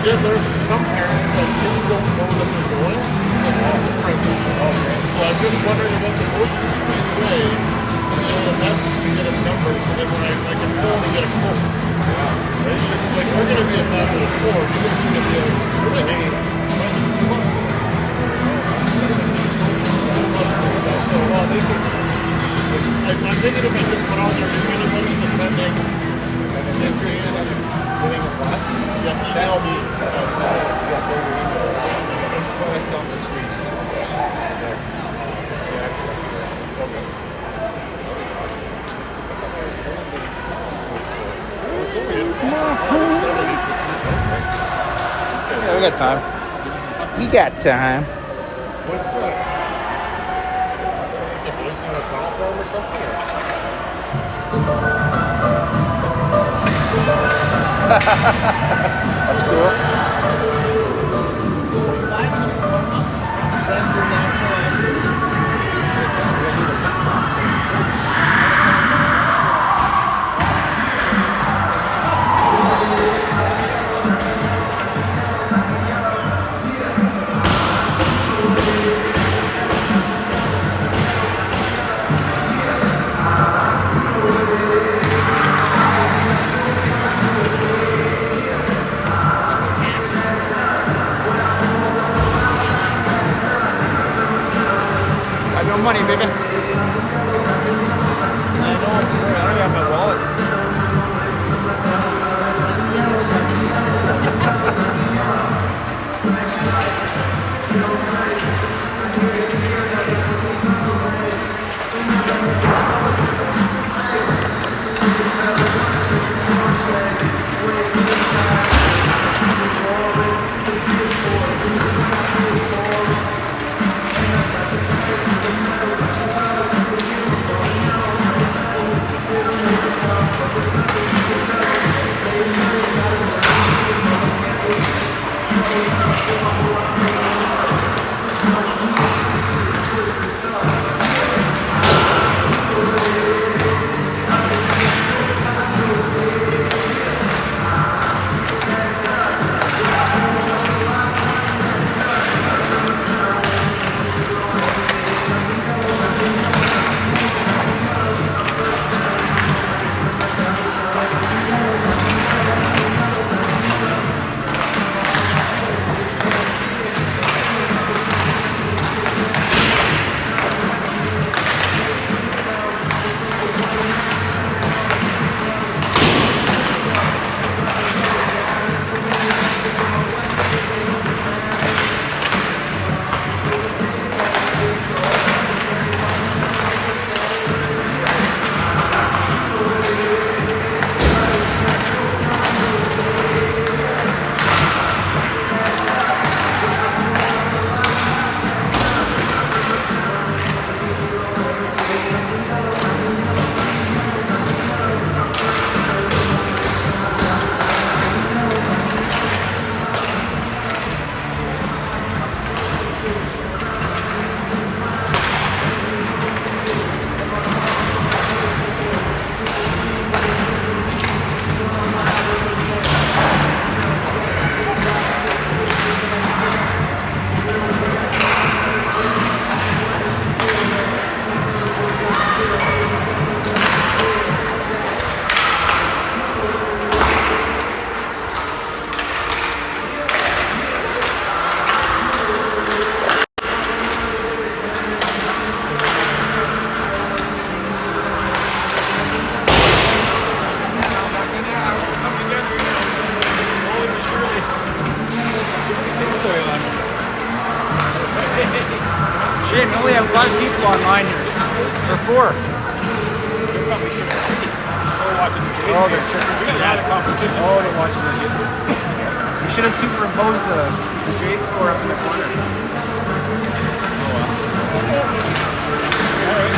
did learn from some parents that kids don't know that they're going. It's like, oh, this transition. Okay. So I'm just wondering about the most discreet way to be able to message to get a number so that when I can phone and get a quote. Yeah. Right? It's like, we're going to be a family of 4. You're going to be a, we're like, hey, 2 months. So, well, they can, I'm thinking if I just put on there, if anybody's attending this weekend, getting a bus, that'll be, on the screen. Yeah, we got time. We got time. What's that? If it's in a top form or something? That's cool. No money, baby. I know, I'm sorry. I don't have my wallet. Shane, we only have 5 people online here. Or 4. Oh, they're tricky. Oh, they're watching the game. We should have superimposed the J score up in the corner. Oh, well. All right.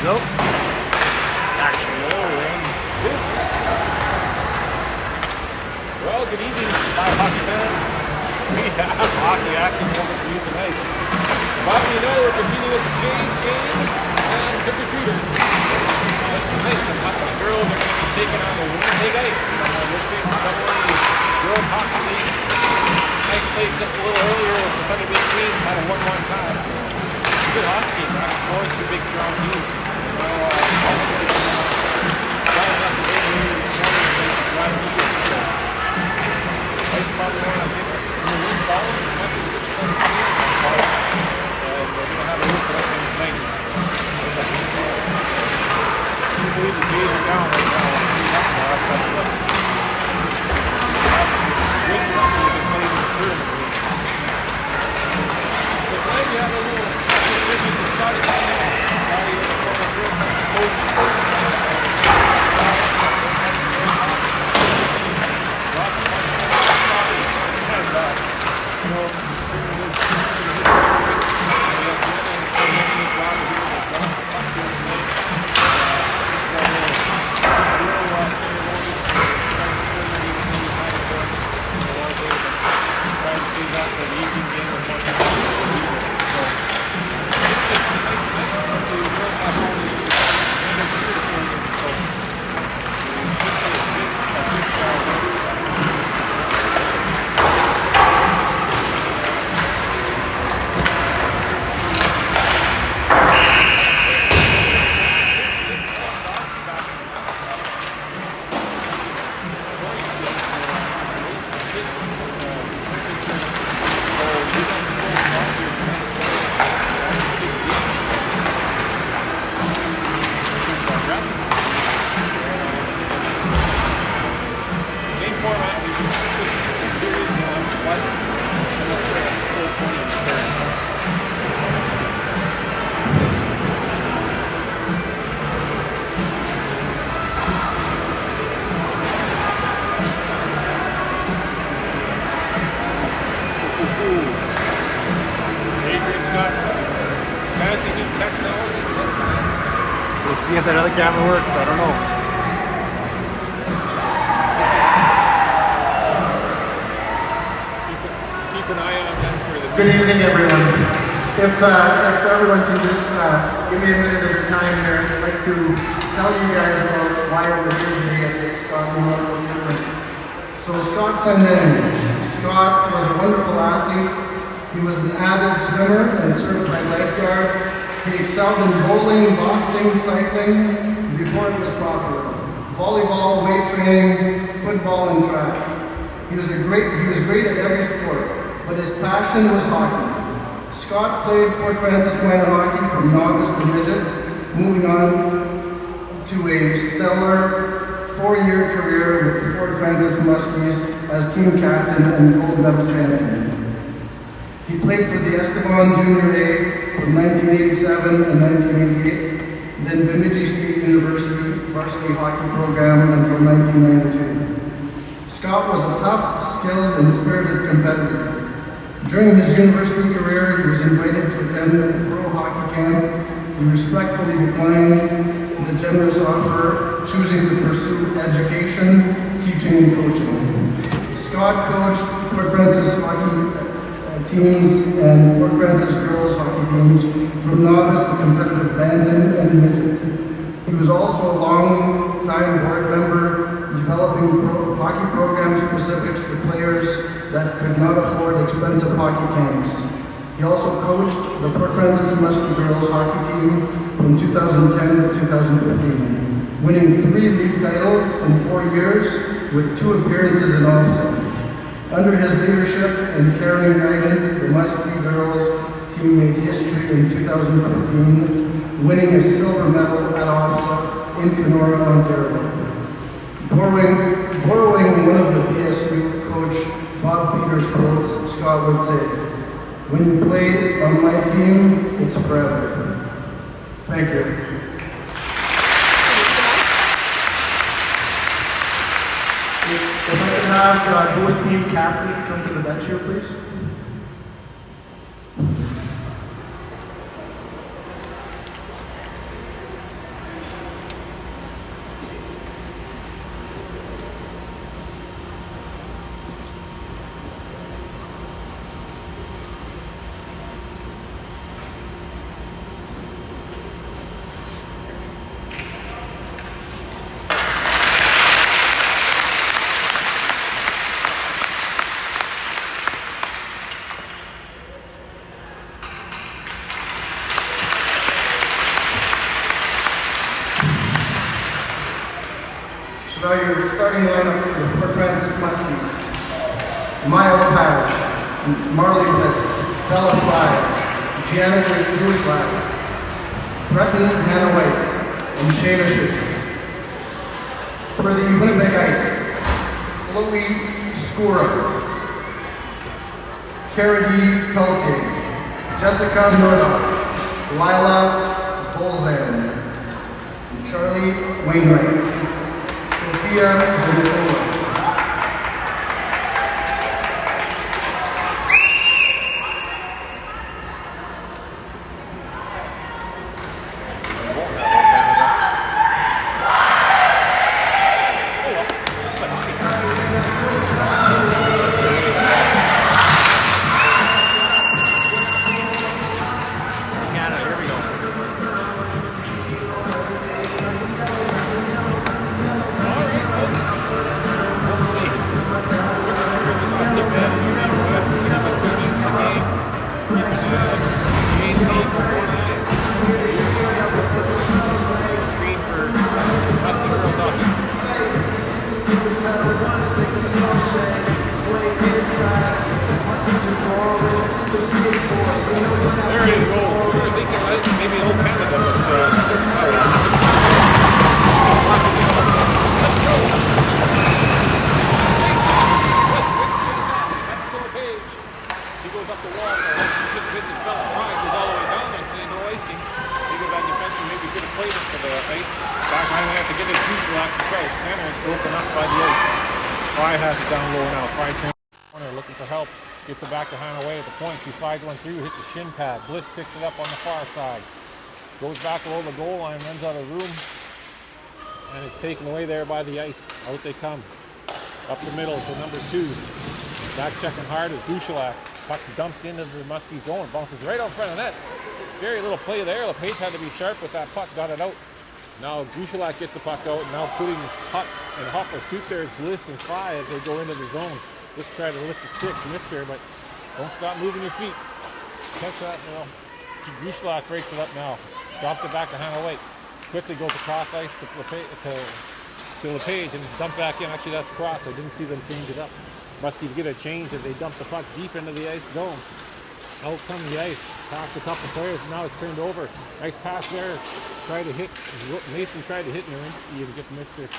Nope. Actually, Bobby and I are proceeding with the Jays game and trick-or-treaters. Tonight, the Muskie girls are going to be taking on the Winnipeg Ice. This being the AA Girls Hockey League. Ice played just a little earlier with the Thunder Bay Queens, had a 1-1 tie. Good hockey game, back and forth, two big strong teams. Starting out the game here this morning against the Wild Eagles. Ice probably want to get in the win ball, and the Muskie is going to play the game. And we're going to have a look at that game tonight. I believe the Jays are down right now. Win enough so they can play in the tournament. So tonight we have a little tribute to Scotty Clendenning. Scotty was a former coach. We'll see if that other camera works, I don't know. Keep an eye on them for the... Good evening, everyone. If everyone can just give me a minute of your time here, I'd like to tell you guys about why we're here today at this Scott Memorial Tournament. So Scott Clendenning. Scott was a wonderful athlete. He was an avid swimmer and certified lifeguard. He excelled in bowling, boxing, cycling, before it was popular. Volleyball, weight training, football, and track. He was great at every sport, but his passion was hockey. Scott played Fort Francis minor hockey from novice to midget, moving on to a stellar 4-year career with the Fort Francis Muskies as team captain and gold medal champion. He played for the Esteban Junior A from 1987 and 1988, then Bemidji State University varsity hockey program until 1992. Scott was a tough, skilled, and spirited competitor. During his university career, he was invited to attend a pro hockey camp. He respectfully declined the generous offer, choosing to pursue education, teaching, and coaching. Scott coached Fort Francis hockey teams and Fort Francis girls hockey teams from novice to competitive bantam and midget. He was also a long-time board member, developing hockey program specifics to players that could not afford expensive hockey camps. He also coached the Fort Francis Muskie girls hockey team from 2010 to 2015, winning 3 league titles in 4 years with 2 appearances in offset. Under his leadership and caring guidance, the Muskie girls team made history in 2015, winning a silver medal at offset in Kenora, Ontario. Borrowing one of the BSU coach Bob Peters' quotes, Scott would say, "When you play on my team, it's forever." Thank you. If I could have both team captains come to the bench here, please. So now your starting lineup for the Fort Francis Muskies. Maya Page, Marley Bliss, Bella Fly, Gianna Grushlag, Breton Hannah White, and Shayna Schuch. For the Winnipeg Ice, Chloe Skura, Carrie Pelletier, Jessica Nordahl, Lila Bolzan, and Charlie Wainwright, Sophia Vinicola. Gets it back to Hannah Way at the point. She slides one through, hits a shin pad. Bliss picks it up on the far side. Goes back below the goal line, runs out of room. And it's taken away there by the Ice. Out they come. Up the middle to number 2. Back checking hard is Gushalac. Puck's dumped into the Muskie zone. Bounces right out front of net. Scary little play there. LePage had to be sharp with that puck. Got it out. Now Gushalac gets the puck out. Now putting Hutt in hot pursuit there is Bliss and Fry as they go into the zone. Just try to lift the stick, missed her, but don't stop moving your feet. Catch that, Gushalac breaks it up now. Drops it back to Hannah White. Quickly goes across ice to LePage and dumped back in. Actually, that's cross. I didn't see them change it up. Muskies get a change as they dump the puck deep into the ice zone. Out come the Ice. Past a couple players, and now it's turned over. Nice pass there. Tried to hit. Mason tried to hit Nowinski and just missed her.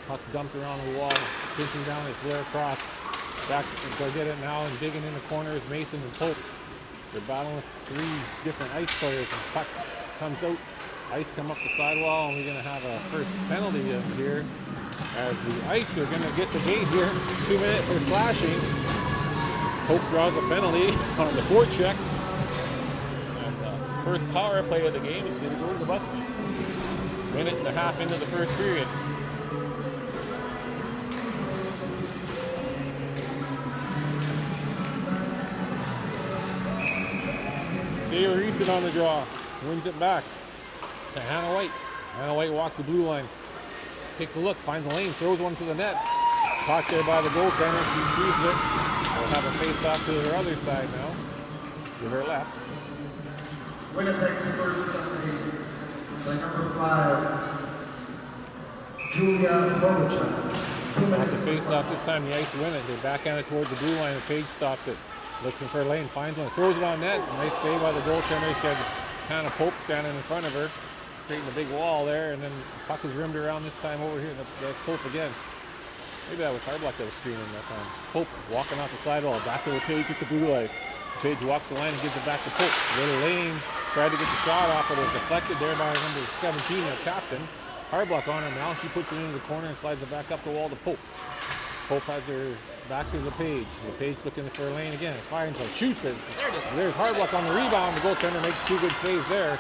Puck's dumped around the wall, pinching down as Blair Cross. Back, go get it now and digging in the corners, Mason and Pope. They're battling with 3 different Ice players. And puck comes out. Ice come up the sidewall, and we're going to have a first penalty here. As the Ice are going to get the gate here. 2 minutes for slashing. Pope draws a penalty on the forecheck. And first power play of the game is going to go to the Muskies. Minute and a half into the first period. Sailor Easton on the draw, wins it back to Hannah White. Hannah White walks the blue line, takes a look, finds a lane, throws one to the net. Caught there by the goaltender, she squeezes it. We'll have a face-off to her other side now, to her left. Winnipeg's first penalty by number 5, Julia Lovichuk. At the face-off this time, the Ice win it. They backhand it towards the blue line, and Page stops it. Looking for a lane, finds one, throws it on net. Nice save by the goaltender. She had Hannah Pope standing in front of her, creating a big wall there, and then the puck is rimmed around this time over here. That's Pope again. Maybe that was Hardluck that was screaming that time. Pope walking off the sidewall, back to LePage at the blue line. LePage walks the line and gives it back to Pope. Little lane, tried to get the shot off, but it was deflected there by number 17, their captain. Hardluck on her now. She puts it into the corner and slides it back up the wall to Pope. Pope has her back to LePage. LePage looking for a lane again. Finds one, shoots it. There's Hardluck on the rebound. The goaltender makes 2 good saves there.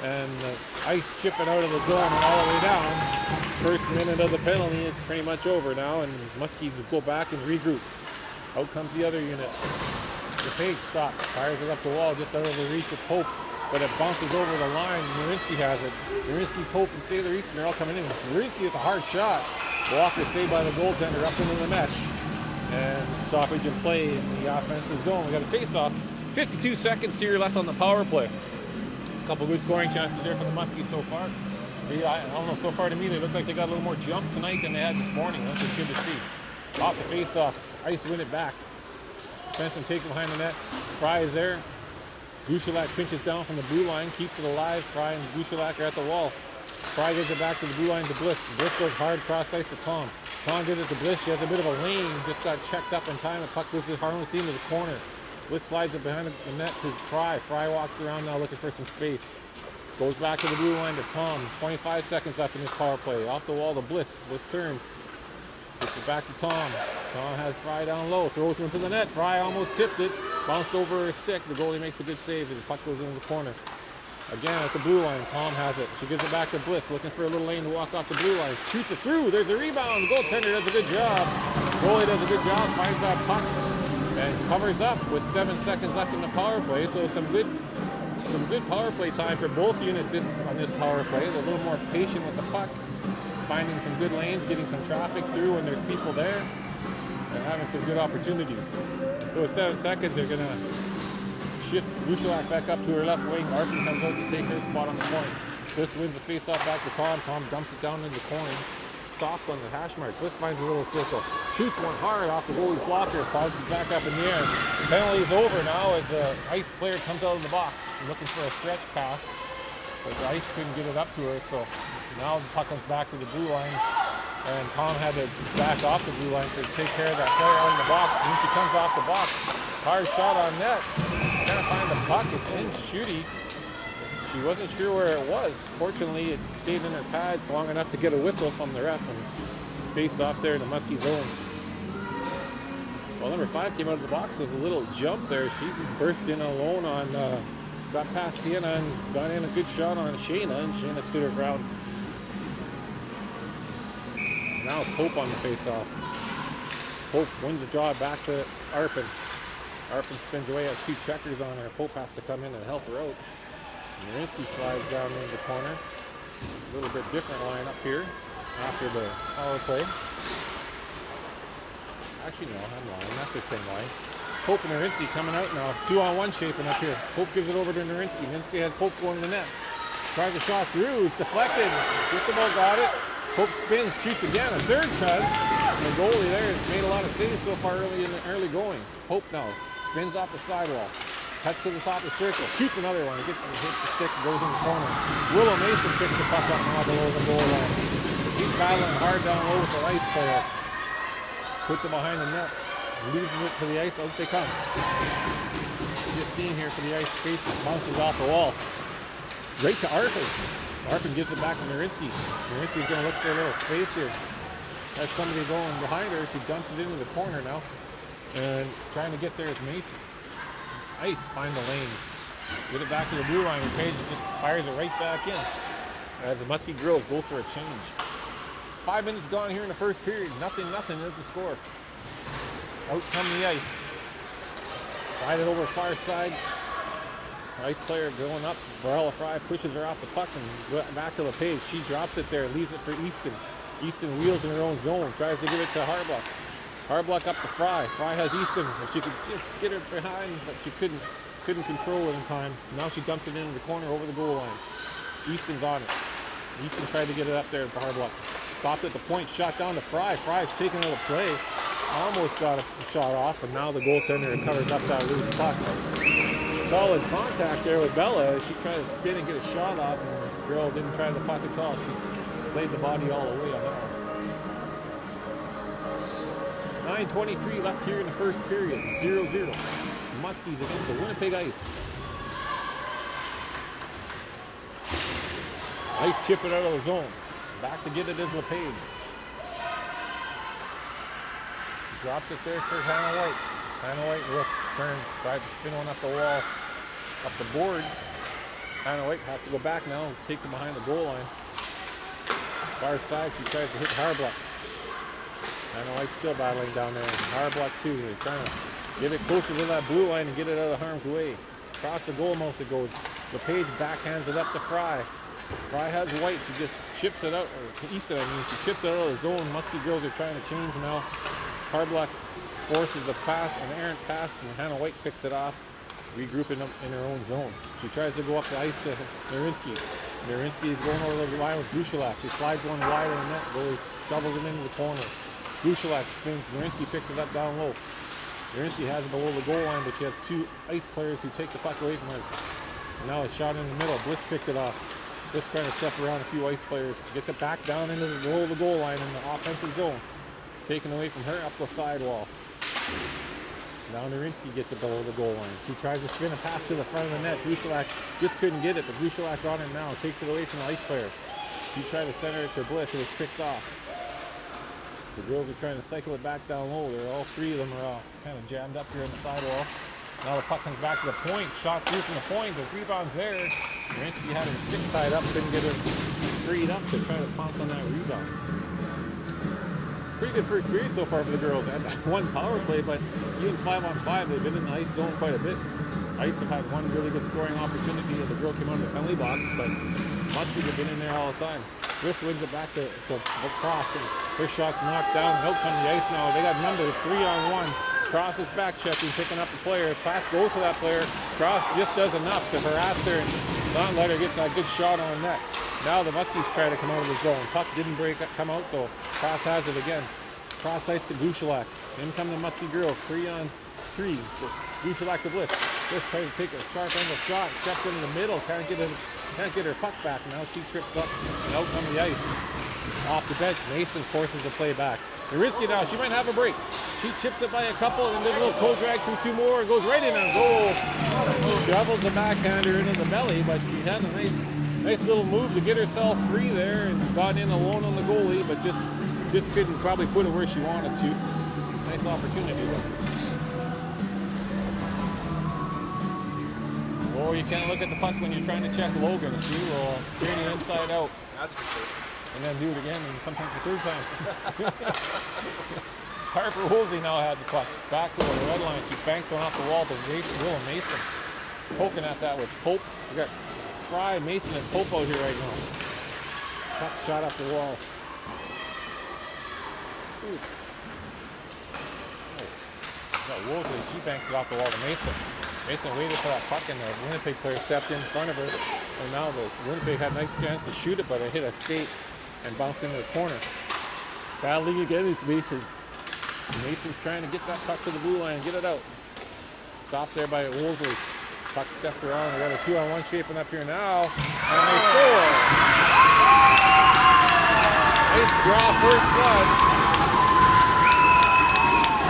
And Ice chipping out of the zone and all the way down. First minute of the penalty is pretty much over now, and Muskies go back and regroup. Out comes the other unit. LePage stops, fires it up the wall just out of the reach of Pope, but it bounces over the line. Nowinski has it. Nowinski, Pope, and Sailor Easton are all coming in. Nowinski with a hard shot. Walker saved by the goaltender up into the mesh. And stoppage in play in the offensive zone. We got a face-off. 52 seconds here left on the power play. A couple good scoring chances there for the Muskies so far. I don't know, so far to me, they look like they got a little more jump tonight than they had this morning. That's just good to see. Off the face-off, Ice win it back. Svensson takes it behind the net. Fry is there. Gushalak pinches down from the blue line, keeps it alive. Fry and Gushalak are at the wall. Fry gives it back to the blue line to Bliss. Bliss goes hard cross ice to Tom. Tom gives it to Bliss. She has a bit of a lane. Just got checked up in time. The puck goes harmlessly into the corner. Bliss slides it behind the net to Fry. Fry walks around now looking for some space. Goes back to the blue line to Tom. 25 seconds left in this power play. Off the wall to Bliss. Bliss turns. Gets it back to Tom. Tom has Fry down low. Throws him to the net. Fry almost tipped it. Bounced over her stick. The goalie makes a good save. And the puck goes into the corner. Again at the blue line. Tom has it. She gives it back to Bliss. Looking for a little lane to walk off the blue line. Shoots it through. There's a rebound. The goaltender does a good job. The goalie does a good job. Finds that puck. And covers up with 7 seconds left in the power play. So some good power play time for both units on this power play. They're a little more patient with the puck, finding some good lanes, getting some traffic through when there's people there, and having some good opportunities. So with 7 seconds, they're going to shift Gushalak back up to her left wing. Arkin comes out to take her spot on the point. Bliss wins the face-off back to Tom. Tom dumps it down into the corner. Stopped on the hash mark. Bliss finds a little circle. Shoots one hard off the goalie's blocker. Bounces back up in the air. Penalty is over now as the Ice player comes out of the box looking for a stretch pass. But the Ice couldn't get it up to her, so now the puck comes back to the blue line. And Tom had to back off the blue line to take care of that player out in the box. And then she comes off the box. Hard shot on net. Trying to find the puck. It's in shooty. She wasn't sure where it was. Fortunately, it stayed in her pads long enough to get a whistle from the ref and face off there in the Muskie zone. Well, number 5 came out of the box with a little jump there. She burst in alone on, got past Sienna and got in a good shot on Shayna, and Shayna stood her ground. Now Pope on the face-off. Pope wins the draw back to Arpin. Arpin spins away, has 2 checkers on her. Pope has to come in and help her out. Narinsky slides down into the corner. A little bit different line up here after the power play. Actually, no, I'm lying. That's the same line. Pope and Narinsky coming out now. 2-on-1 shaping up here. Pope gives it over to Narinsky. Narinsky has Pope going to the net. Tries a shot through. It's deflected. Just about got it. Pope spins, shoots again. A third chance. And the goalie there has made a lot of saves so far early going. Pope now spins off the sidewall. Cuts to the top of the circle. Shoots another one. Hits the stick and goes in the corner. Willow Mason picks the puck up now below the goal line. He's battling hard down low with the Ice player. Puts it behind the net. Loses it to the Ice. Out they come. 15 here for the Ice. Skates and bounces off the wall. Right to Arpin. Arpin gives it back to Narinsky. Narinsky's going to look for a little space here. Has somebody going behind her. She dumps it into the corner now. And trying to get there is Mason. Ice find the lane. Get it back to the blue line, and Page just fires it right back in as the Muskie girls go for a change. 5 minutes gone here in the first period. Nothing is the score. Out come the Ice. Slide it over far side. Ice player going up. Barella Fry pushes her off the puck and back to LePage. She drops it there, leaves it for Easton. Easton wheels in her own zone, tries to give it to Harbluck. Harbluck up to Fry. Fry has Easton. If she could just skid her behind, but she couldn't control it in time. Now she dumps it into the corner over the goal line. Easton's on it. Easton tried to get it up there to Harbluck. Stopped at the point, shot down to Fry. Fry's taking out a play. Almost got a shot off, and now the goaltender recovers up that loose puck. Solid contact there with Bella. She tried to spin and get a shot off, and the girl didn't try the puck at all. She played the body all the way on that one. 9:23 left here in the first period. 0-0. Muskies against the Winnipeg Ice. Ice chip it out of the zone. Back to get it is LePage. Drops it there for Hannah White. Hannah White looks, turns, tries to spin one up the wall, up the boards. Hannah White has to go back now and takes it behind the goal line. Far side, she tries to hit Harbluck. Hannah White's still battling down there. Harbluck too. They're trying to get it closer to that blue line and get it out of harm's way. Across the goal mouth it goes. LePage backhands it up to Fry. Fry has White. She just chips it out. Or Easton, she chips it out of the zone. Muskie girls are trying to change now. Harbluck forces the pass, an errant pass, and Hannah White picks it off, regrouping them in her own zone. She tries to go up the ice to Narinsky. Narinsky is going over the line with Gushalak. She slides one wide on the net. Goalie shovels it into the corner. Gushalak spins. Narinsky picks it up down low. Narinsky has it below the goal line, but she has two ice players who take the puck away from her. And now a shot in the middle. Bliss picked it off. Bliss trying to step around a few ice players. Gets it back down into the below the goal line in the offensive zone. Taken away from her up the sidewall. Now Narinsky gets it below the goal line. She tries to spin a pass to the front of the net. Gushalak just couldn't get it, but Gushalak's on it now. Takes it away from the ice player. He tried to center it to Bliss. It was picked off. The girls are trying to cycle it back down low. All three of them are all kind of jammed up here on the sidewall. Now the puck comes back to the point. Shot through from the point. The rebound's there. Narinsky had her stick tied up. Couldn't get her freed up to try to pounce on that rebound. Pretty good first period so far for the girls. They had that one power play, but even 5-on-5, they've been in the ice zone quite a bit. Ice have had one really good scoring opportunity, and the girl came out of the penalty box, but Muskies have been in there all the time. Bliss wins it back to Cross, and her shot's knocked down. Out on the ice now. They got numbers, 3-on-1. Cross is back checking, picking up the player. Pass goes for that player. Cross just does enough to harass her and not let her get that good shot on net. Now the Muskies try to come out of the zone. Puck didn't come out though. Cross has it again. Cross ice to Gushalak. In come the Muskie girls, 3-on-3. Gushalak to Bliss. Bliss tries to take a sharp angle shot, steps into the middle, can't get her puck back. Now she trips up and out on the ice. Off the bench, Mason forces the play back. Narinsky now, she might have a break. She chips it by a couple and then a little toe drag through two more and goes right in on goal. Shovels the backhander into the belly, but she had a nice little move to get herself free there and got in alone on the goalie, but just couldn't probably put it where she wanted to. Nice opportunity though. Or you can't look at the puck when you're trying to check Logan. She will turn the inside out. That's for sure. And then do it again, and sometimes the third time. Harper Woolsey now has the puck. Back to the red line. She banks one off the wall to Will Mason. Poking at that was Pope. We got Fry, Mason, and Pope out here right now. Puck shot up the wall. Ooh. Got Woolsey. She banks it off the wall to Mason. Mason waited for that puck, and the Winnipeg player stepped in front of her. And now the Winnipeg had a nice chance to shoot it, but it hit a skate and bounced into the corner. Battling again is Mason. Mason's trying to get that puck to the blue line and get it out. Stopped there by Woolsey. Puck stepped around. We got a 2-on-1 shaping up here now. And they score. Nice draw, first blood.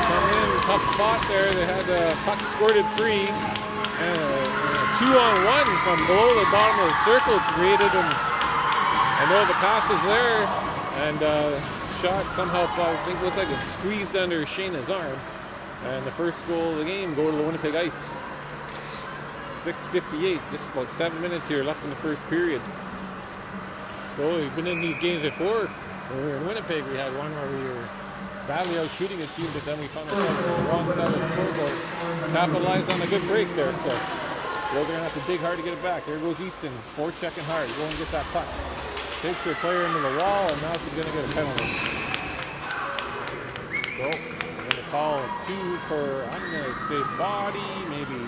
Come in, tough spot there. They had the puck squirted free. And a 2-on-1 from below the bottom of the circle created, and I know the pass is there, and shot somehow I think looked like it squeezed under Shayna's arm, and the first goal of the game go to the Winnipeg Ice. 6:58, just about 7 minutes here left in the first period. So we've been in these games before. When we were in Winnipeg, we had one where we were badly out shooting a team, but then we found ourselves on the wrong side of the scoreboard. Capitalized on a good break there, so they're going to have to dig hard to get it back. There goes Easton, forechecking hard, going to get that puck. Takes her player into the wall, and now she's going to get a penalty. So we're going to call 2 for, I'm going to say body, maybe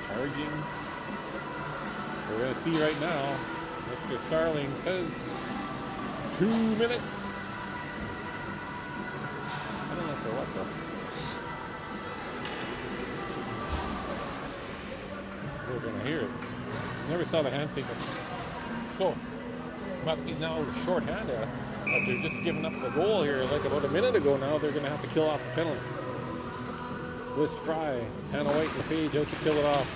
charging. We're going to see right now. Mr. Starling says 2 minutes. I don't know for what though. We're going to hear it. Never saw the hand signal. So, Muskie's now short-handed after just giving up the goal here like about a minute ago now. They're going to have to kill off the penalty. Bliss Fry, Hannah White and LePage out to kill it off.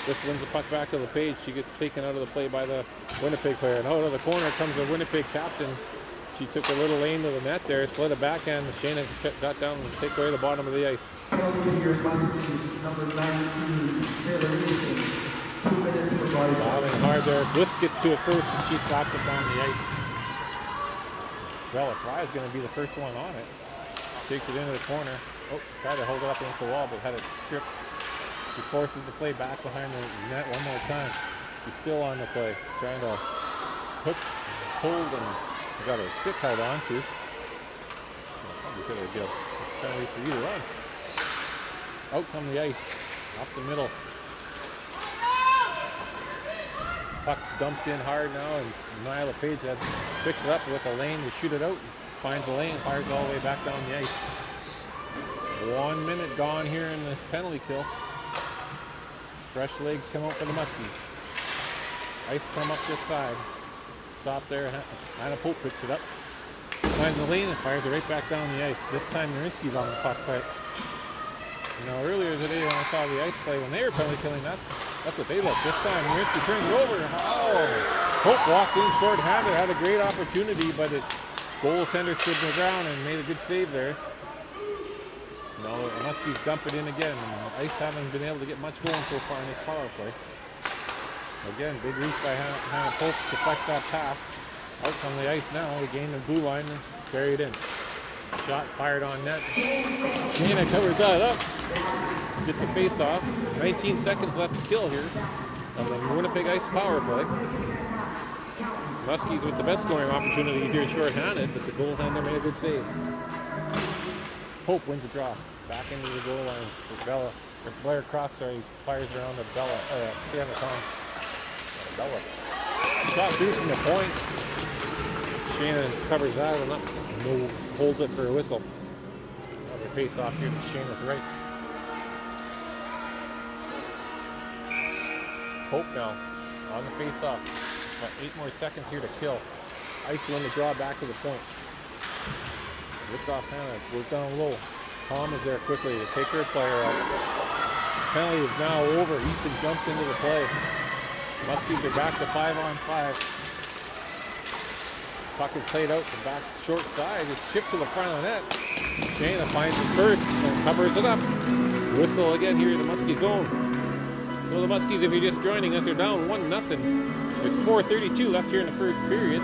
This wins the puck back to LePage. She gets taken out of the play by the Winnipeg player. And out of the corner comes the Winnipeg captain. She took a little lane to the net there, slid a backhand. Shayna got down and take away the bottom of the ice. Number 19, Sarah Mason. 2 minutes for body. Bobbing hard there. Bliss gets to it first, and she slaps it down the ice. Bella Fry is going to be the first one on it. Takes it into the corner. Oh, tried to hold it up against the wall, but had it stripped. She forces the play back behind the net one more time. She's still on the play, trying to hook, hold, and got her stick held on to. Probably could have given. Trying to wait for you to run. Out come the ice, up the middle. Puck's dumped in hard now, and Nia LePage picks it up with a lane to shoot it out. Finds the lane, fires all the way back down the ice. 1 minute gone here in this penalty kill. Fresh legs come out for the Muskies. Ice come up this side. Stop there. Anna Pope picks it up. Finds the lane and fires it right back down the ice. This time Narinsky's on the puck fight. You know, earlier today when I saw the ice play, when they were penalty killing, that's what they look. This time Narinsky turns it over. Oh! Pope walked in short-handed, had a great opportunity, but the goaltender stood on the ground and made a good save there. No, the Muskies dump it in again. Ice haven't been able to get much going so far in this power play. Again, big reach by Hannah Pope deflects that pass. Out on the ice now, they gain the blue line and carry it in. Shot fired on net. Shayna covers that up. Gets a face off. 19 seconds left to kill here on the Winnipeg Ice power play. Muskies with the best scoring opportunity here short-handed, but the goaltender made a good save. Pope wins the draw. Back into the goal line for Bella. Or Blair Cross, fires around to Bella. Sienna Tom. Bella. Shot through from the point. Shannon covers that and holds it for a whistle. Another face off here to Shannon's right. Pope now on the face off. Got 8 more seconds here to kill. Ice win the draw back to the point. Ripped off Hannah, goes down low. Tom is there quickly to take her player out. Penalty is now over. Easton jumps into the play. Muskies are back to 5-on-5. Puck is played out the back short side. It's chipped to the front of the net. Shayna finds it first and covers it up. Whistle again here in the Muskie zone. So the Muskies, if you're just joining us, are down 1-0. There's 4:32 left here in the first period.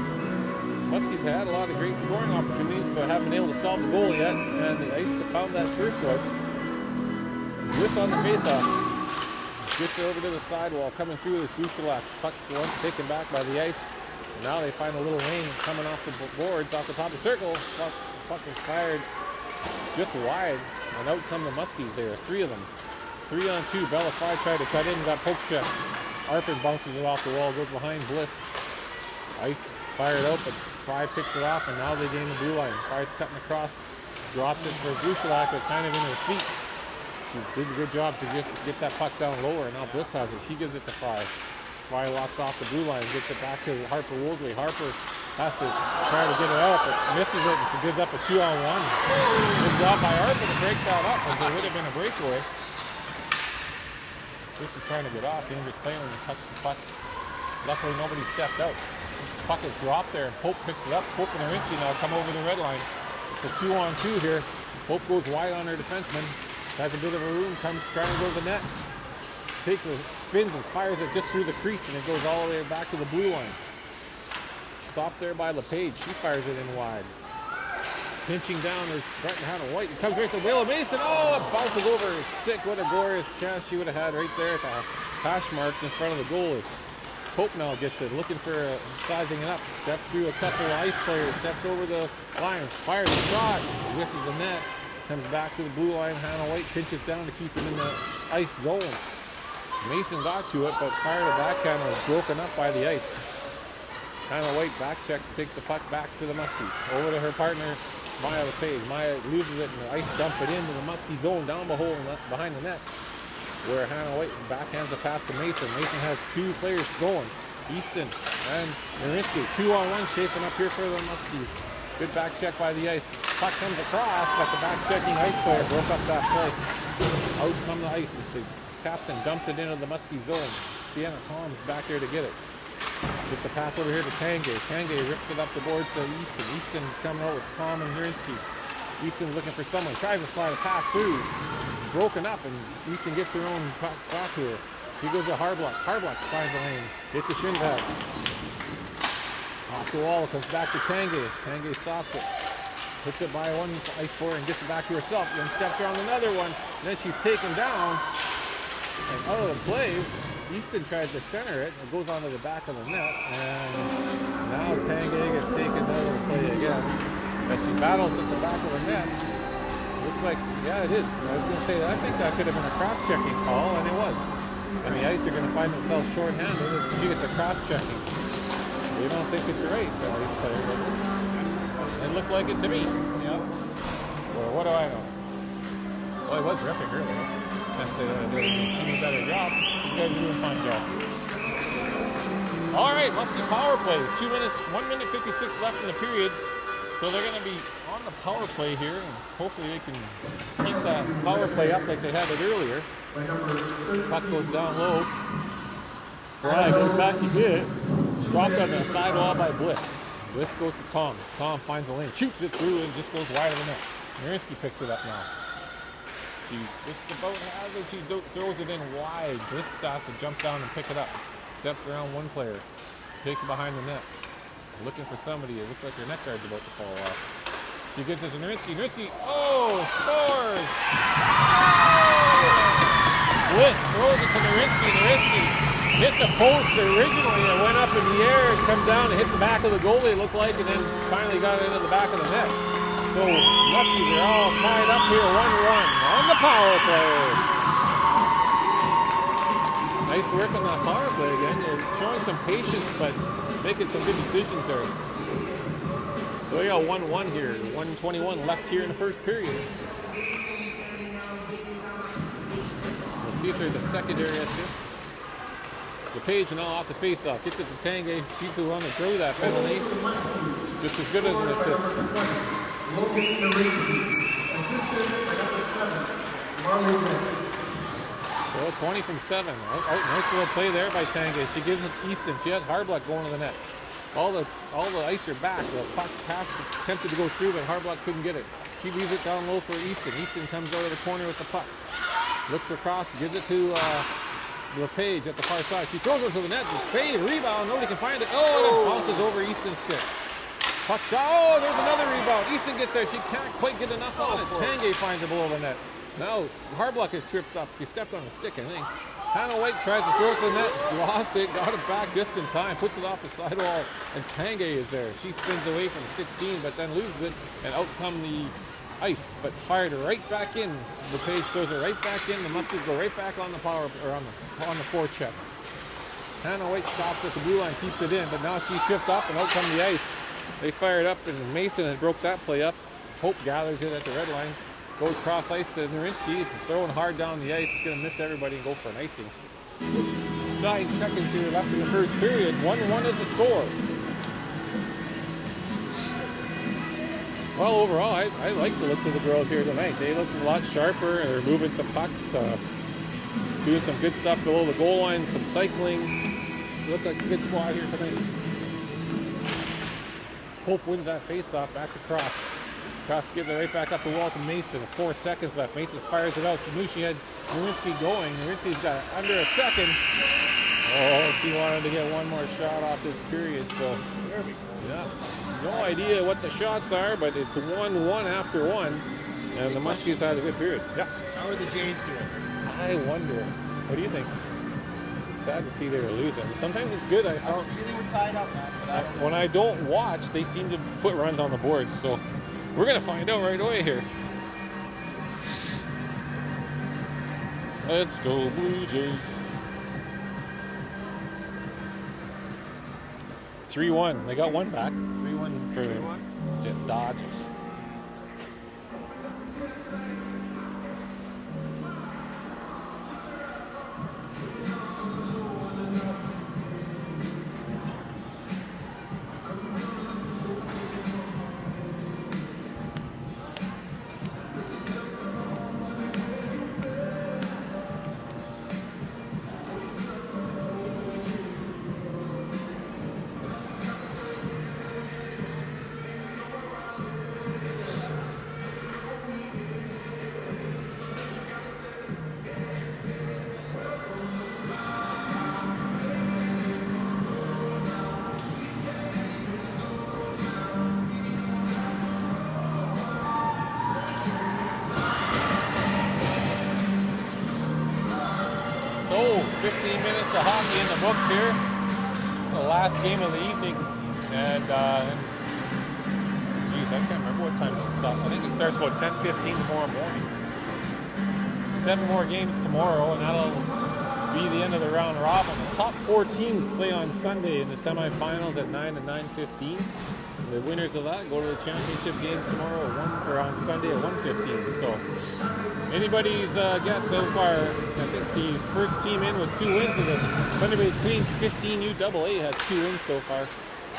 Muskies had a lot of great scoring opportunities, but haven't been able to solve the goal yet. And the Ice found that first one. This on the faceoff. Gets it over to the sidewall, coming through is Gushalak. Puck's one taken back by the Ice. And now they find a little lane coming off the boards, off the top of the circle. Puck is fired just wide, and out come the Muskies there. 3 of them. 3-on-2. Bella Fry tried to cut in, got poke check. Arpin bounces it off the wall, goes behind Bliss. Ice fired out, but Fry picks it off, and now they gain the blue line. Fry's cutting across, drops it for Gushalak, but kind of in her feet. She did a good job to just get that puck down lower, and now Bliss has it. She gives it to Fry. Fry walks off the blue line, gets it back to Harper Woolsey. Harper has to try to get it out, but misses it, and she gives up a 2-on-1. Good job by Harper to break that up, as there would have been a breakaway. This is trying to get off. Dangerous play when he touched the puck. Luckily, nobody stepped out. Puck is dropped there, and Pope picks it up. Pope and Narinsky now come over the red line. It's a 2-on-2 here. Pope goes wide on her defenseman. Has a bit of a room, comes trying to go to the net. Takes a spins and fires it just through the crease, and it goes all the way back to the blue line. Stopped there by LePage. She fires it in wide. Pinching down is Brenton Hannah White. It comes right to Willa Mason. Oh, it bounces over his stick. What a glorious chance she would have had right there at the hash marks in front of the goalie. Pope now gets it, looking for sizing it up. Steps through a couple of Ice players, steps over the line, fires a shot, misses the net. Comes back to the blue line. Hannah White pinches down to keep him in the Ice zone. Mason got to it, but fired a backhand and was broken up by the Ice. Hannah White back checks, takes the puck back to the Muskies. Over to her partner, Maya LePage. Maya loses it, and the Ice dump it into the Muskie zone down the hole behind the net, where Hannah White backhands the pass to Mason. Mason has 2 players going. Easton and Narinsky. 2-on-1 shaping up here for the Muskies. Good back check by the Ice. Puck comes across, but the back-checking Ice player broke up that play. Out come the Ice. The captain dumps it into the Muskie zone. Sienna Tom's back there to get it. Gets the pass over here to Tanguay. Tanguay rips it up the boards to Easton. Easton's coming out with Tom and Narinsky. Easton's looking for someone. Tries to slide a pass through. It's broken up, and Easton gets her own puck back to her. She goes to Harblock. Harblock finds the lane. Hits the shin pad. Off the wall, comes back to Tanguay. Tanguay stops it. Puts it by one Ice forward and gets it back to herself. Then steps around another one. And then she's taken down. And out of the play, Easton tries to center it. It goes onto the back of the net. And now Tanguay gets taken out of the play again. As she battles at the back of the net. Looks like, yeah, it is. I was going to say, I think that could have been a cross-checking call, and it was. and the Ice are going to find themselves short-handed as she gets a cross-checking. We don't think it's right, the Ice player, does it? It looked like it to me. Yeah. Or what do I know? Well, I was riffing earlier. Can't say that I did an even better job. These guys are doing a fine job. All right, Muskie power play. 2 minutes, 1 minute 56 left in the period. So they're going to be on the power play here, and hopefully they can keep that power play up like they had it earlier. Puck goes down low. Fry goes back to get it. Dropped on the sidewall by Bliss. Bliss goes to Tom. Tom finds the lane, shoots it through, and just goes wide of the net. Narinsky picks it up now. She just about has it. She throws it in wide. Bliss has to jump down and pick it up. Steps around one player. Takes it behind the net. Looking for somebody. It looks like her net guard's about to fall off. She gives it to Narinsky. Narinsky, scores! Bliss throws it to Narinsky. Narinsky hit the post originally. It went up in the air and come down and hit the back of the goalie, it looked like, and then finally got it into the back of the net. So Muskies are all tied up here, 1-1 on the power play. Nice work on that power play again. You're showing some patience, but making some good decisions there. So we got 1-1 here. 1:21 left here in the first period. We'll see if there's a secondary assist. LePage now off the face-off. Gets it to Tanguay. She's the one that drew that penalty. Just as good as an assist. Logan Narinsky, assisted by number 7, Marley Bliss. So 20 from 7. Nice little play there by Tanguay. She gives it to Easton. She has Harblock going to the net. All the Ice are back. The puck pass attempted to go through, but Harblock couldn't get it. She leaves it down low for Easton. Easton comes out of the corner with the puck. Looks across, gives it to LePage at the far side. She throws it to the net. LePage rebound. Nobody can find it. And it bounces over Easton's stick. Puck shot. There's another rebound. Easton gets there. She can't quite get enough on it. Tanguay finds it below the net. Now Harblock is tripped up. She stepped on a stick, I think. Hannah White tries to throw it to the net. Lost it. Got it back just in time. Puts it off the sidewall. And Tanguay is there. She spins away from 16, but then loses it. And out come the Ice, but fired right back in. LePage throws it right back in. The Muskies go right back on the power, or on the forecheck. Hannah White stops at the blue line, keeps it in, but now she tripped up and out come the Ice. They fired up, and Mason had broke that play up. Hope gathers it at the red line. Goes cross ice to Narinsky. It's throwing hard down the ice. It's going to miss everybody and go for an icing. 9 seconds here left in the first period. 1-1 is the score. Well, overall, I like the looks of the girls here tonight. They look a lot sharper. They're moving some pucks, doing some good stuff below the goal line, some cycling. Look like a good squad here tonight. Hope wins that face-off back to Cross. Cross gives it right back up the wall to Mason. 4 seconds left. Mason fires it out. She knew she had Narinsky going. Narinsky's got under a second. Oh, she wanted to get one more shot off this period. So, yeah. No idea what the shots are, but it's 1-1 after 1. And the Muskies had a good period. Yeah. How are the Jays doing? I wonder. What do you think? It's sad to see they're losing. Sometimes it's good. I found Feeling we're tied up, man. when I don't watch, they seem to put runs on the board. So we're gonna find out right away here. Let's go Blue Jays. 3-1. They got one back. 3-1 for the Dodgers. So, 15 minutes of hockey in the books here. It's the last game of the evening. And, geez, I can't remember what time it starts. I think it starts about 10:15 tomorrow morning. 7 more games tomorrow, and that'll be the end of the round robin. The top 4 teams play on Sunday in the semifinals at 9 and 9:15. The winners of that go to the championship game tomorrow on Sunday at 1:15. So anybody's guess so far, I think the first team in with 2 wins of the Winnipeg Queens 15 UAA has 2 wins so far.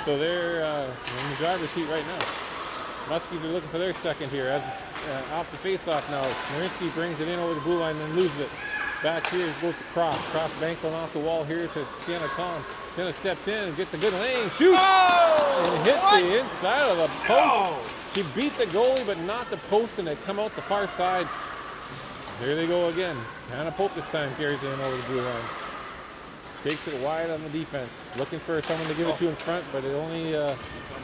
So they're in the driver's seat right now. Muskies are looking for their second here. As off the face-off now, Marinsky brings it in over the blue line and then loses it. Back here goes to Cross. Cross banks on off the wall here to Sienna Tom. Sienna steps in and gets a good lane. Shoots! And hits the inside of the post. She beat the goalie but not the post, and they come out the far side. There they go again. Hannah Pope this time carries it in over the blue line. Takes it wide on the defense. Looking for someone to give it to in front, but it only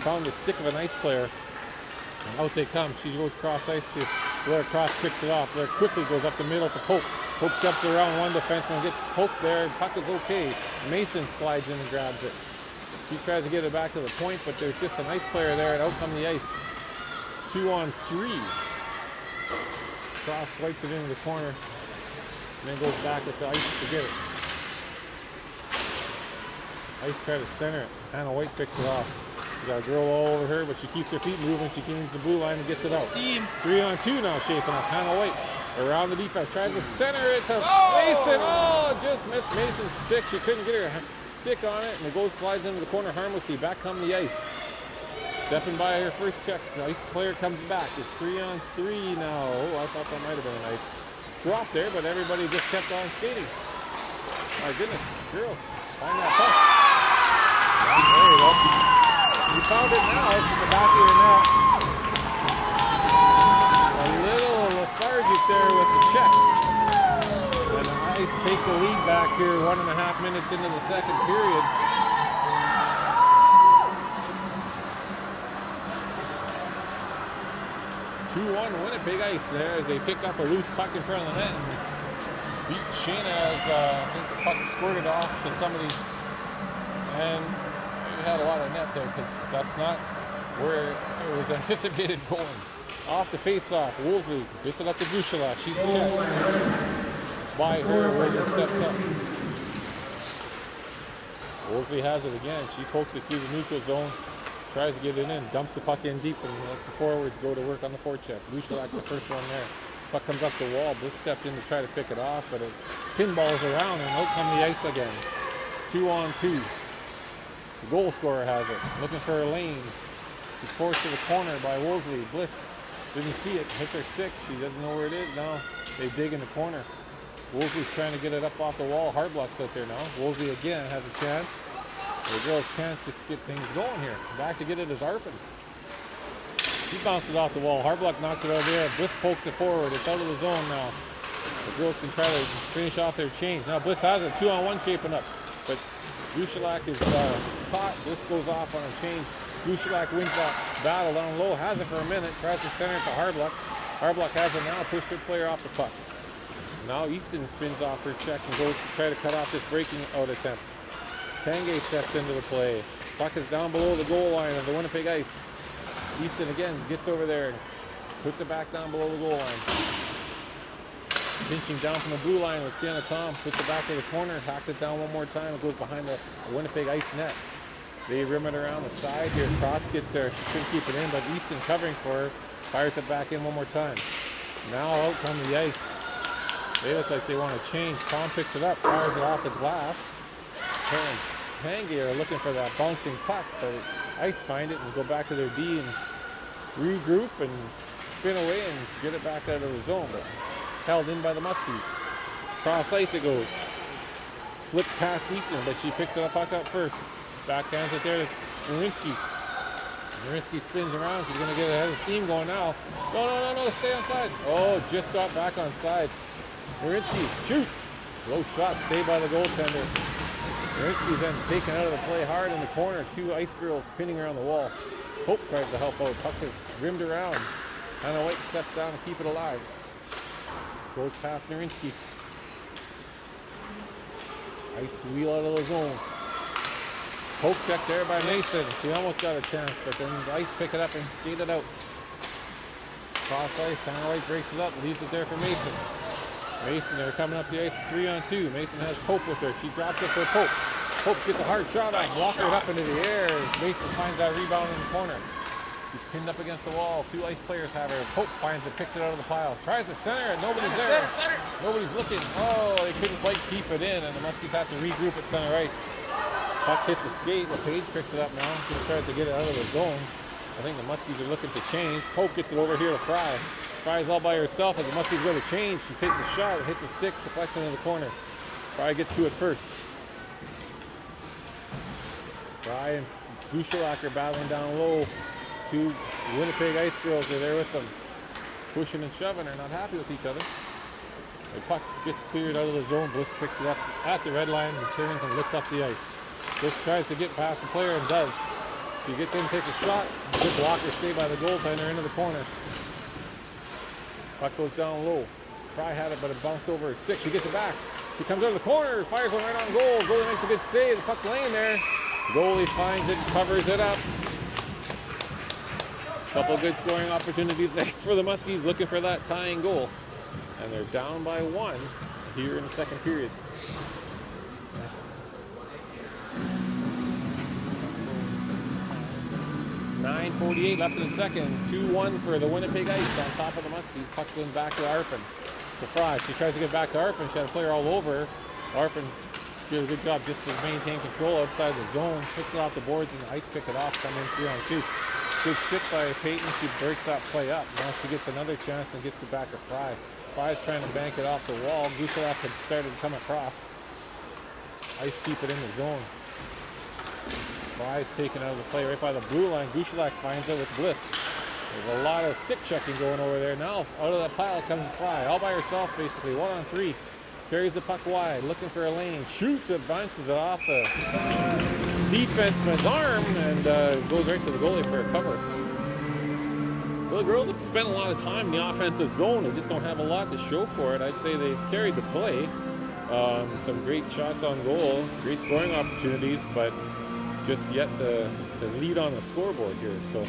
found the stick of an ice player. And out they come. She goes cross ice to Blair. Cross picks it off. Blair quickly goes up the middle to Pope. Pope steps around one defenseman, gets Pope there. Puck is okay. Mason slides in and grabs it. She tries to get it back to the point, but there's just an ice player there, and out come the ice. 2-on-3. Cross swipes it into the corner, and then goes back with the ice to get it. Ice try to center it. Hannah White picks it off. She got a girl all over her, but she keeps her feet moving. She gains the blue line and gets it out. 3-on-2 now shaping up. Hannah White around the defense. Tries to center it to Mason. Oh, just missed Mason's stick. She couldn't get her stick on it, and the goal slides into the corner harmlessly. Back come the ice. Stepping by her first check. The ice player comes back. It's 3-on-3 now. Oh, I thought that might have been a nice drop there, but everybody just kept on skating. My goodness, girls, find that puck. There you go. You found it now. It's in the back of your net. A little lethargic there with the check. And the Ice take the lead back here 1.5 minutes into the second period. Winnipeg Ice there as they pick up a loose puck in front of the net and beat Shayna as I think the puck squirted off to somebody, and we had a lot of net there because that's not where it was anticipated going. Off the face-off, Woolsey gets it up to Bouchelot. She's checked. It's by her. Woolsey steps up. Woolsey has it again. She pokes it through the neutral zone. Tries to get it in, dumps the puck in deep, and lets the forwards go to work on the forecheck. Bouchelot's the first one there. Puck comes up the wall. Bliss stepped in to try to pick it off, but it pinballs around, and out come the ice again. 2-on-2. The goal scorer has it. Looking for a lane. She's forced to the corner by Woolsey. Bliss didn't see it. Hits her stick. She doesn't know where it is. Now they dig in the corner. Woolsey's trying to get it up off the wall. Harblock's out there now. Woolsey again has a chance. The girls can't just get things going here. Back to get it is Arpin. She bounced it off the wall. Harblock knocks it out of there. Bliss pokes it forward. It's out of the zone now. The girls can try to finish off their change. Now Bliss has it. 2-on-1 shaping up. But Bouchelot is caught. Bliss goes off on a change. Bouchelot wins that battle down low. Has it for a minute. Tries to center it to Harblock. Harblock has it now. Push her player off the puck. Now Easton spins off her check and goes to try to cut off this breaking out attempt. Tanguay steps into the play. Puck is down below the goal line of the Winnipeg Ice. Easton again gets over there and puts it back down below the goal line. Pinching down from the blue line with Sienna Tom. Puts it back to the corner. Hacks it down one more time. It goes behind the Winnipeg Ice net. They rim it around the side here. Cross gets there. She couldn't keep it in, but Easton covering for her. Fires it back in one more time. Now out comes the ice. They look like they want to change. Tom picks it up. Fires it off the glass. Tanguay are looking for that bouncing puck, but Ice find it and go back to their D and regroup and spin away and get it back out of the zone, but held in by the Muskies. Cross ice it goes. Flip past Easton, but she picks it puck up first. Backhands it there to Marinsky. Marinsky spins around. She's going to get ahead of steam going now. No, stay on side. Oh, just got back on side. Marinsky shoots. Low shot saved by the goaltender. Marinsky's then taken out of the play hard in the corner. 2 Ice girls pinning around the wall. Hope tries to help out. Puck is rimmed around. Hannah White steps down to keep it alive. Goes past Marinsky. Ice wheel out of the zone. Poke check there by Mason. She almost got a chance, but then the Ice pick it up and skate it out. Cross ice. Hannah White breaks it up and leaves it there for Mason. Mason, they're coming up the ice 3-on-2. Mason has Pope with her. She drops it for Pope. Pope gets a hard shot off, blocker it up into the air. Mason finds that rebound in the corner. She's pinned up against the wall. 2 ice players have her. Pope finds it, picks it out of the pile. Tries to center it. Nobody's there. Center. Nobody's looking. Oh, they couldn't quite keep it in, and the Muskies have to regroup at center ice. Puck hits a skate. LePage picks it up now. Just tries to get it out of the zone. I think the Muskies are looking to change. Pope gets it over here to Fry. Fry's all by herself, and the Muskies go to change. She takes a shot, hits a stick, deflects into the corner. Fry gets to it first. Fry and Gushalak are battling down low. 2 Winnipeg Ice girls are there with them. Pushing and shoving, are not happy with each other. The puck gets cleared out of the zone. Bliss picks it up at the red line and turns and looks up the ice. Bliss tries to get past the player and does. She gets in, takes a shot. Good blocker saved by the goaltender into the corner. Puck goes down low. Fry had it, but it bounced over her stick. She gets it back. She comes out of the corner, fires one right on goal. Goalie makes a good save. The puck's laying there. Goalie finds it, covers it up. Couple good scoring opportunities there for the Muskies, looking for that tying goal. And they're down by 1 here in the second period. 9:48 left in the second. 2-1 for the Winnipeg Ice on top of the Muskies. Puck going back to Arpin. To Fry. She tries to get back to Arpin. She had a player all over. Arpin did a good job just to maintain control outside the zone. Picks it off the boards and the Ice pick it off. Come in 3-on-2. Good stick by Peyton. She breaks that play up. Now she gets another chance and gets it back to Fry. Fry's trying to bank it off the wall. Gushalak had started to come across. Ice keep it in the zone. Fry's taken out of the play right by the blue line. Gushalak finds it with Bliss. There's a lot of stick checking going over there. Now out of that pile comes Fry. All by herself basically. 1-on-3. Carries the puck wide. Looking for a lane. Shoots it. Bounces it off the defenseman's arm and goes right to the goalie for a cover. So the girls have spent a lot of time in the offensive zone. They just don't have a lot to show for it. I'd say they've carried the play. Some great shots on goal. Great scoring opportunities, but just yet to lead on the scoreboard here. So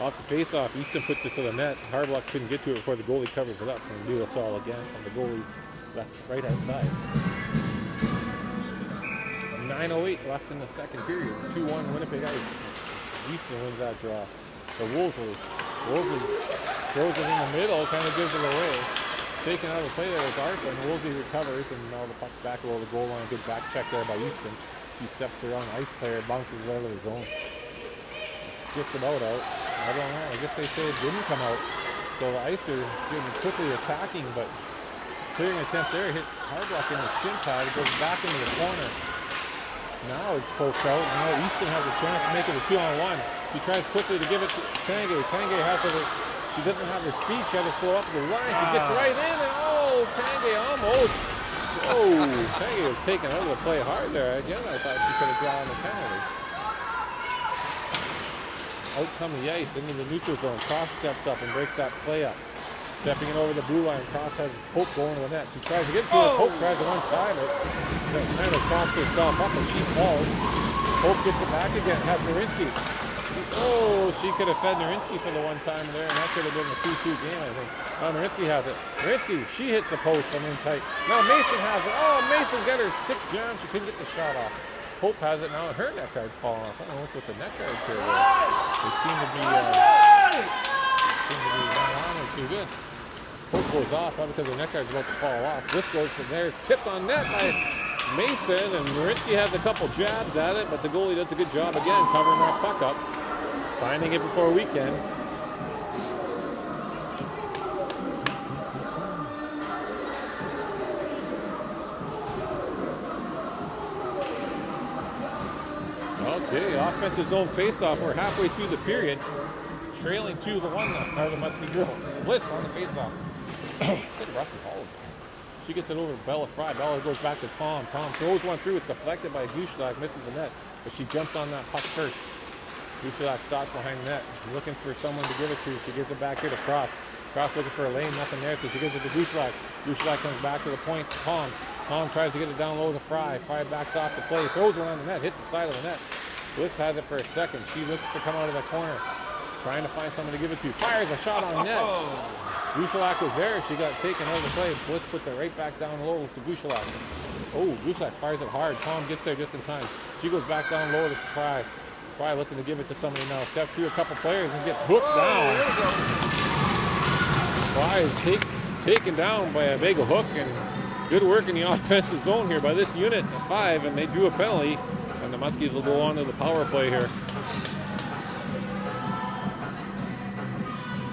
off the face-off, Easton puts it to the net. Hardlock couldn't get to it before the goalie covers it up. And do us all again from the goalie's right outside. 9:08 left in the second period. 2-1 Winnipeg Ice. Easton wins that draw. So Woolsey throws it in the middle, kind of gives it away. Taken out of the play there was Arpin. Woolsey recovers, and now the puck's back over the goal line. Good back check there by Easton. She steps around the Ice player, bounces it out of the zone. It's just about out. I don't know. I guess they say it didn't come out. So the Ice are getting quickly attacking, but clearing attempt there hits Hardrock in the shin pad. It goes back into the corner. Now it's poked out. Now Easton has a chance to make it a 2-on-1. She tries quickly to give it to Tanguay. Tanguay has it. She doesn't have her speed. She had to slow up the line. She gets right in, and Tanguay almost. Tanguay was taken out of the play hard there. Again, I thought she could have drawn the penalty. Out come the Ice into the neutral zone. Cross steps up and breaks that play up. Stepping it over the blue line. Cross has Pope going to the net. She tries to get to it. Pope tries to one-time it. Kind of crossed herself up and she falls. Pope gets it back again. Has Narinsky. She could have fed Narinsky for the one-time there, and that could have been a 2-2 game, I think. Now Narinsky has it. Narinsky, she hits the post from in tight. Now Mason has it. Mason got her stick jammed. She couldn't get the shot off. Pope has it now. Her net guard's falling off. I don't know what's with the net guards here. They seem to be not on or too good. Pope goes off, probably because the net guard's about to fall off. This goes from there. It's tipped on net by Mason, and Narinsky has a couple jabs at it, but the goalie does a good job again covering that puck up, finding it before weekend. Okay, offensive zone faceoff. We're halfway through the period, trailing 2-1 now are the Muskie girls. Bliss on the faceoff. Russell Halls. She gets it over to Bella Fry. Bella goes back to Tom. Tom throws one through. It's deflected by Gushalak. Misses the net. But she jumps on that puck first. Gushalak stops behind the net. Looking for someone to give it to. She gives it back here to Cross. Cross looking for a lane. Nothing there. So she gives it to Gushalak. Gushalak comes back to the point. Tom. Tom tries to get it down low to Fry. Fry backs off the play. Throws one on the net. Hits the side of the net. Bliss has it for a second. She looks to come out of the corner. trying to find someone to give it to. Fires a shot on net. Gushalak was there. She got taken out of the play. Bliss puts it right back down low to Gushalak. Oh, Gushalak fires it hard. Tom gets there just in time. She goes back down low to Fry. Fry looking to give it to somebody now. Steps through a couple players and gets hooked down. Fry is taken down by a big hook, and good work in the offensive zone here by this unit at 5, and they drew a penalty, and the Muskies will go on to the power play here.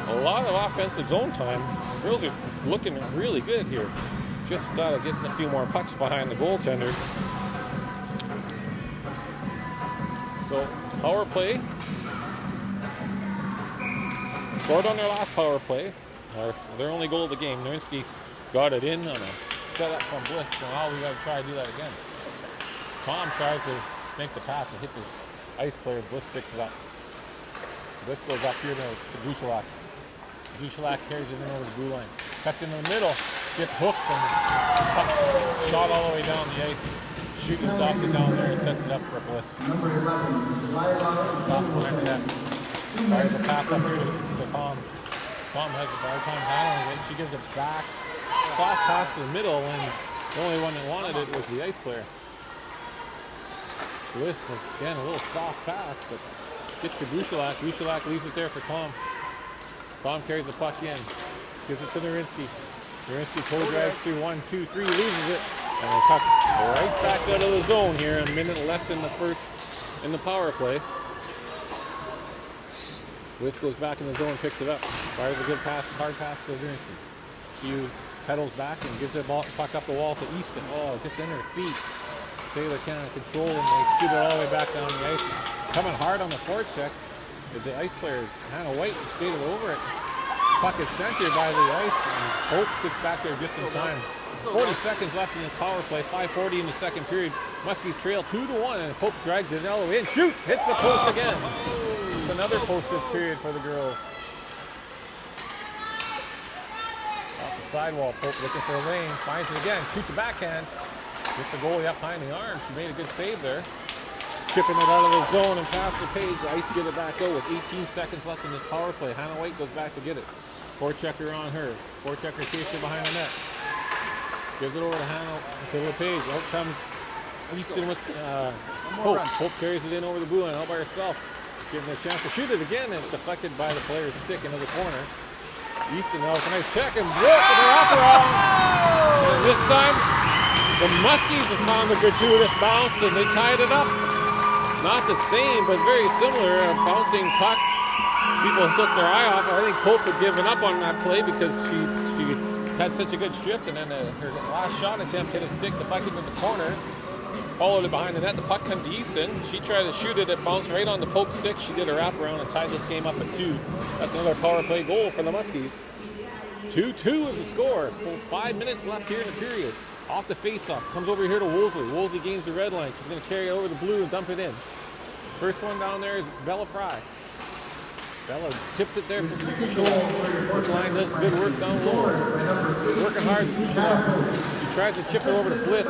A lot of offensive zone time. Girls are looking really good here. Just got to get a few more pucks behind the goaltender. So, power play. Scored on their last power play. Their only goal of the game. Nurinsky got it in on a setup from Bliss. So now we got to try to do that again. Tom tries to make the pass and hits his ice player. Bliss picks it up. Bliss goes up here to Gushalak. Gushalak carries it in over the blue line. Cuts into the middle. Gets hooked and puck shot all the way down the ice. Shooting stops it down there and sets it up for Bliss. Number 11, Lila. Stops behind the net. Fires the pass up here to Tom. Tom has a hard time handling it. She gives it back. Soft pass to the middle, and the only one that wanted it was the ice player. Bliss is, again, a little soft pass, but gets to Gushalak. Gushalak leaves it there for Tom. Tom carries the puck in. Gives it to Nurinsky. Nurinsky toe drags through 1, 2, 3, loses it. And the puck right back out of the zone here. A minute left in the power play. Bliss goes back in the zone, picks it up. Fires a good pass, hard pass to Nurinsky. She pedals back and gives it puck up the wall to Easton. Oh, just in her feet. Sailor can't control, and they shoot it all the way back down the ice. Coming hard on the forecheck is the ice players. Hannah White skated over it. Puck is centered by the ice, and Hope gets back there just in time. 40 seconds left in this power play, 5:40 in the second period. Muskies trail 2-1, and Hope drags it all the way in, shoots, hits the post again. It's another postage period for the girls. Off the sidewall, Pope looking for a lane, finds it again, shoots the backhand. Get the goalie up behind the arm. She made a good save there. Chipping it out of the zone and past the page. Ice get it back out with 18 seconds left in this power play. Hannah White goes back to get it. Forechecker on her. Forechecker chases behind the net. Gives it over to Hannah, to LePage. Out comes Easton with Hope. Hope carries it in over the blue line all by herself. Giving her a chance to shoot it again, and it's deflected by the player's stick into the corner. Easton now can I check and block with her wraparound. And this time, the Muskies have found a gratuitous bounce and they tied it up. Not the same, but very similar. A bouncing puck. People took their eye off. I think Pope had given up on that play because she had such a good shift, and then her last shot attempt hit a stick, deflected in the corner. Followed it behind the net. The puck came to Easton. She tried to shoot it. It bounced right on the Pope stick. She did a wraparound and tied this game up at 2. That's another power play goal for the Muskies. 2-2 is the score. Full 5 minutes left here in the period. Off the face-off. Comes over here to Woolsey. Woolsey gains the red line. She's going to carry it over the blue and dump it in. First one down there is Bella Fry. Bella tips it there for Kuchela. This line does good work down low. Working hard is Kuchela. He tries to chip it over to Bliss.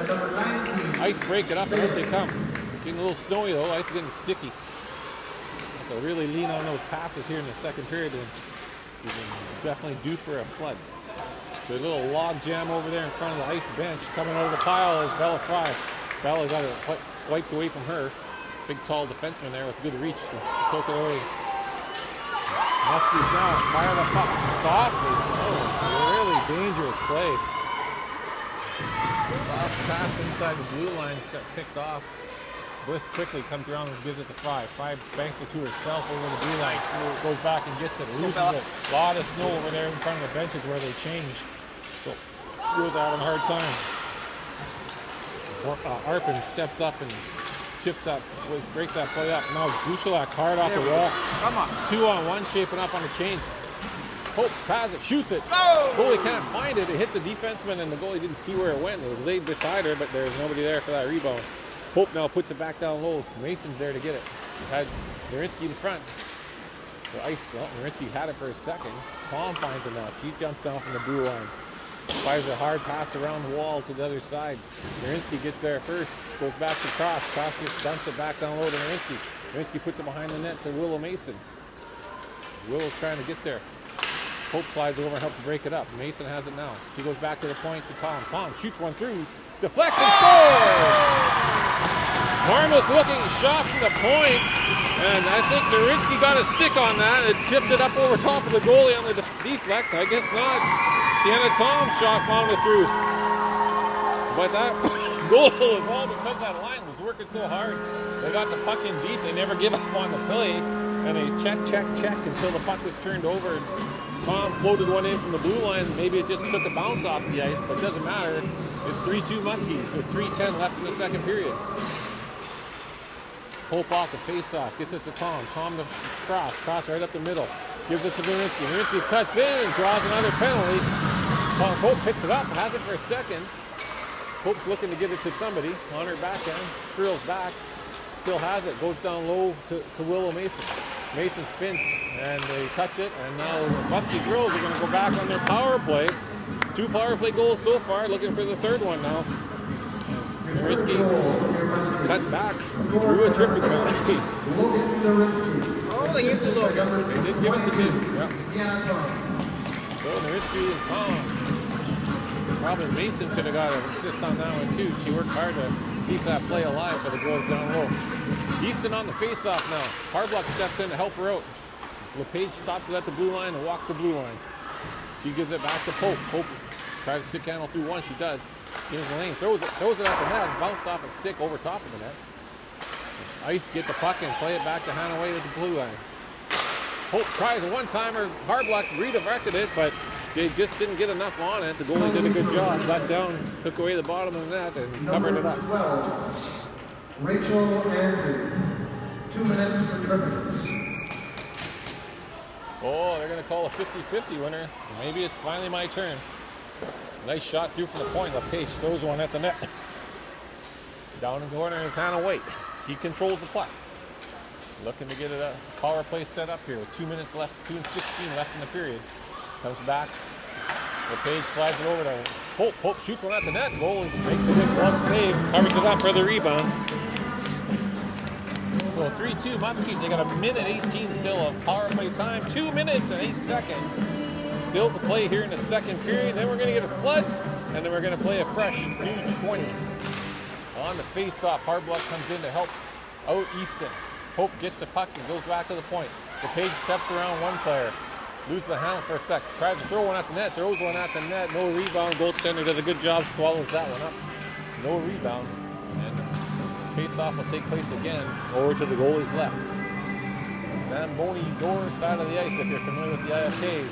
Ice break it up and out they come. Getting a little snowy though. Ice is getting sticky. Have to really lean on those passes here in the second period, and you can definitely due for a flood. There's a little log jam over there in front of the ice bench. Coming out of the pile is Bella Fry. Bella got it swiped away from her. Big tall defenseman there with good reach to poke it away. Muskies now fire the puck softly. Oh, really dangerous play. Soft pass inside the blue line, got picked off. Bliss quickly comes around and gives it to Fry. Fry banks it to herself over the blue line. Goes back and gets it, loses it. A lot of snow over there in front of the benches where they change. So goes out on a hard time. Arpin steps up and chips that, breaks that play up. Now Gushalak hard off the wall. Come on. 2-on-1 shaping up on the change. Hope has it, shoots it. Oh! Goalie can't find it. It hit the defenseman and the goalie didn't see where it went. It laid beside her, but there's nobody there for that rebound. Hope now puts it back down low. Mason's there to get it. Had Nurinsky in front. The ice, well, Nurinsky had it for a second. Tom finds it now. She jumps down from the blue line. Fires a hard pass around the wall to the other side. Nurinsky gets there first. Goes back to Cross. Cross just dumps it back down low to Nurinsky. Nurinsky puts it behind the net to Willow Mason. Willow's trying to get there. Pope slides over and helps break it up. Mason has it now. She goes back to the point to Tom. Tom shoots one through, deflects and scores! Harmless looking shot from the point, and I think Narinsky got a stick on that. It tipped it up over top of the goalie on the deflect. I guess not. Sienna Tom's shot found it through. But that goal is all because that line was working so hard. They got the puck in deep. They never give up on the play. And they check until the puck was turned over. Tom floated one in from the blue line. Maybe it just took a bounce off the ice, but it doesn't matter. It's 3-2 Muskies, so 3:10 left in the second period. Pope off the face-off, gets it to Tom. Tom the cross right up the middle. Gives it to Narinsky. Narinsky cuts in and draws another penalty. Pope picks it up, has it for a second. Pope's looking to give it to somebody on her backhand. Squirrels back, still has it. Goes down low to Willow Mason. Mason spins and they touch it. And now Muskie Girls are going to go back on their power play. 2 power play goals so far. Looking for the third one now. Narinsky cut back, drew a tripping penalty. Oh, they used to look. They did give it to him. Yep. So Narinsky and Tom. Probably Mason could have got an assist on that one too. She worked hard to keep that play alive for the girls down low. Easton on the face-off now. Harblock steps in to help her out. LePage stops it at the blue line and walks the blue line. She gives it back to Pope. Pope tries to stick handle through one. She does. Gains the lane, throws it at the net, bounced off a stick over top of the net. Ice get the puck and play it back to Hanaway at the blue line. Pope tries a one-timer. Harblock redirected it, but they just didn't get enough on it. The goalie did a good job. Got down, took away the bottom of the net, and covered it up. 12, Rachel Anson, 2 minutes for trippers. Oh, they're going to call a 50-50 winner. Maybe it's finally my turn. Nice shot through from the point. LePage throws one at the net. Down in the corner is Hannah White. She controls the puck. Looking to get a power play set up here with 2 minutes left, 2:16 left in the period. Comes back. LePage slides it over to Pope. Pope shoots one at the net. Goal makes a good glove save. Covers it up for the rebound. So 3-2 Muskies. They got a minute 18 still of power play time. 2 minutes and 8 seconds still to play here in the second period. Then we're going to get a flood, and then we're going to play a fresh new 20. On the face-off, Harblock comes in to help out Easton. Pope gets the puck and goes back to the point. LePage steps around one player. Loses the handle for a sec. Tries to throw one at the net. Throws one at the net. No rebound. Goaltender does a good job. Swallows that one up. No rebound. And face-off will take place again over to the goalie's left. Zamboni door side of the ice if you're familiar with the IFK.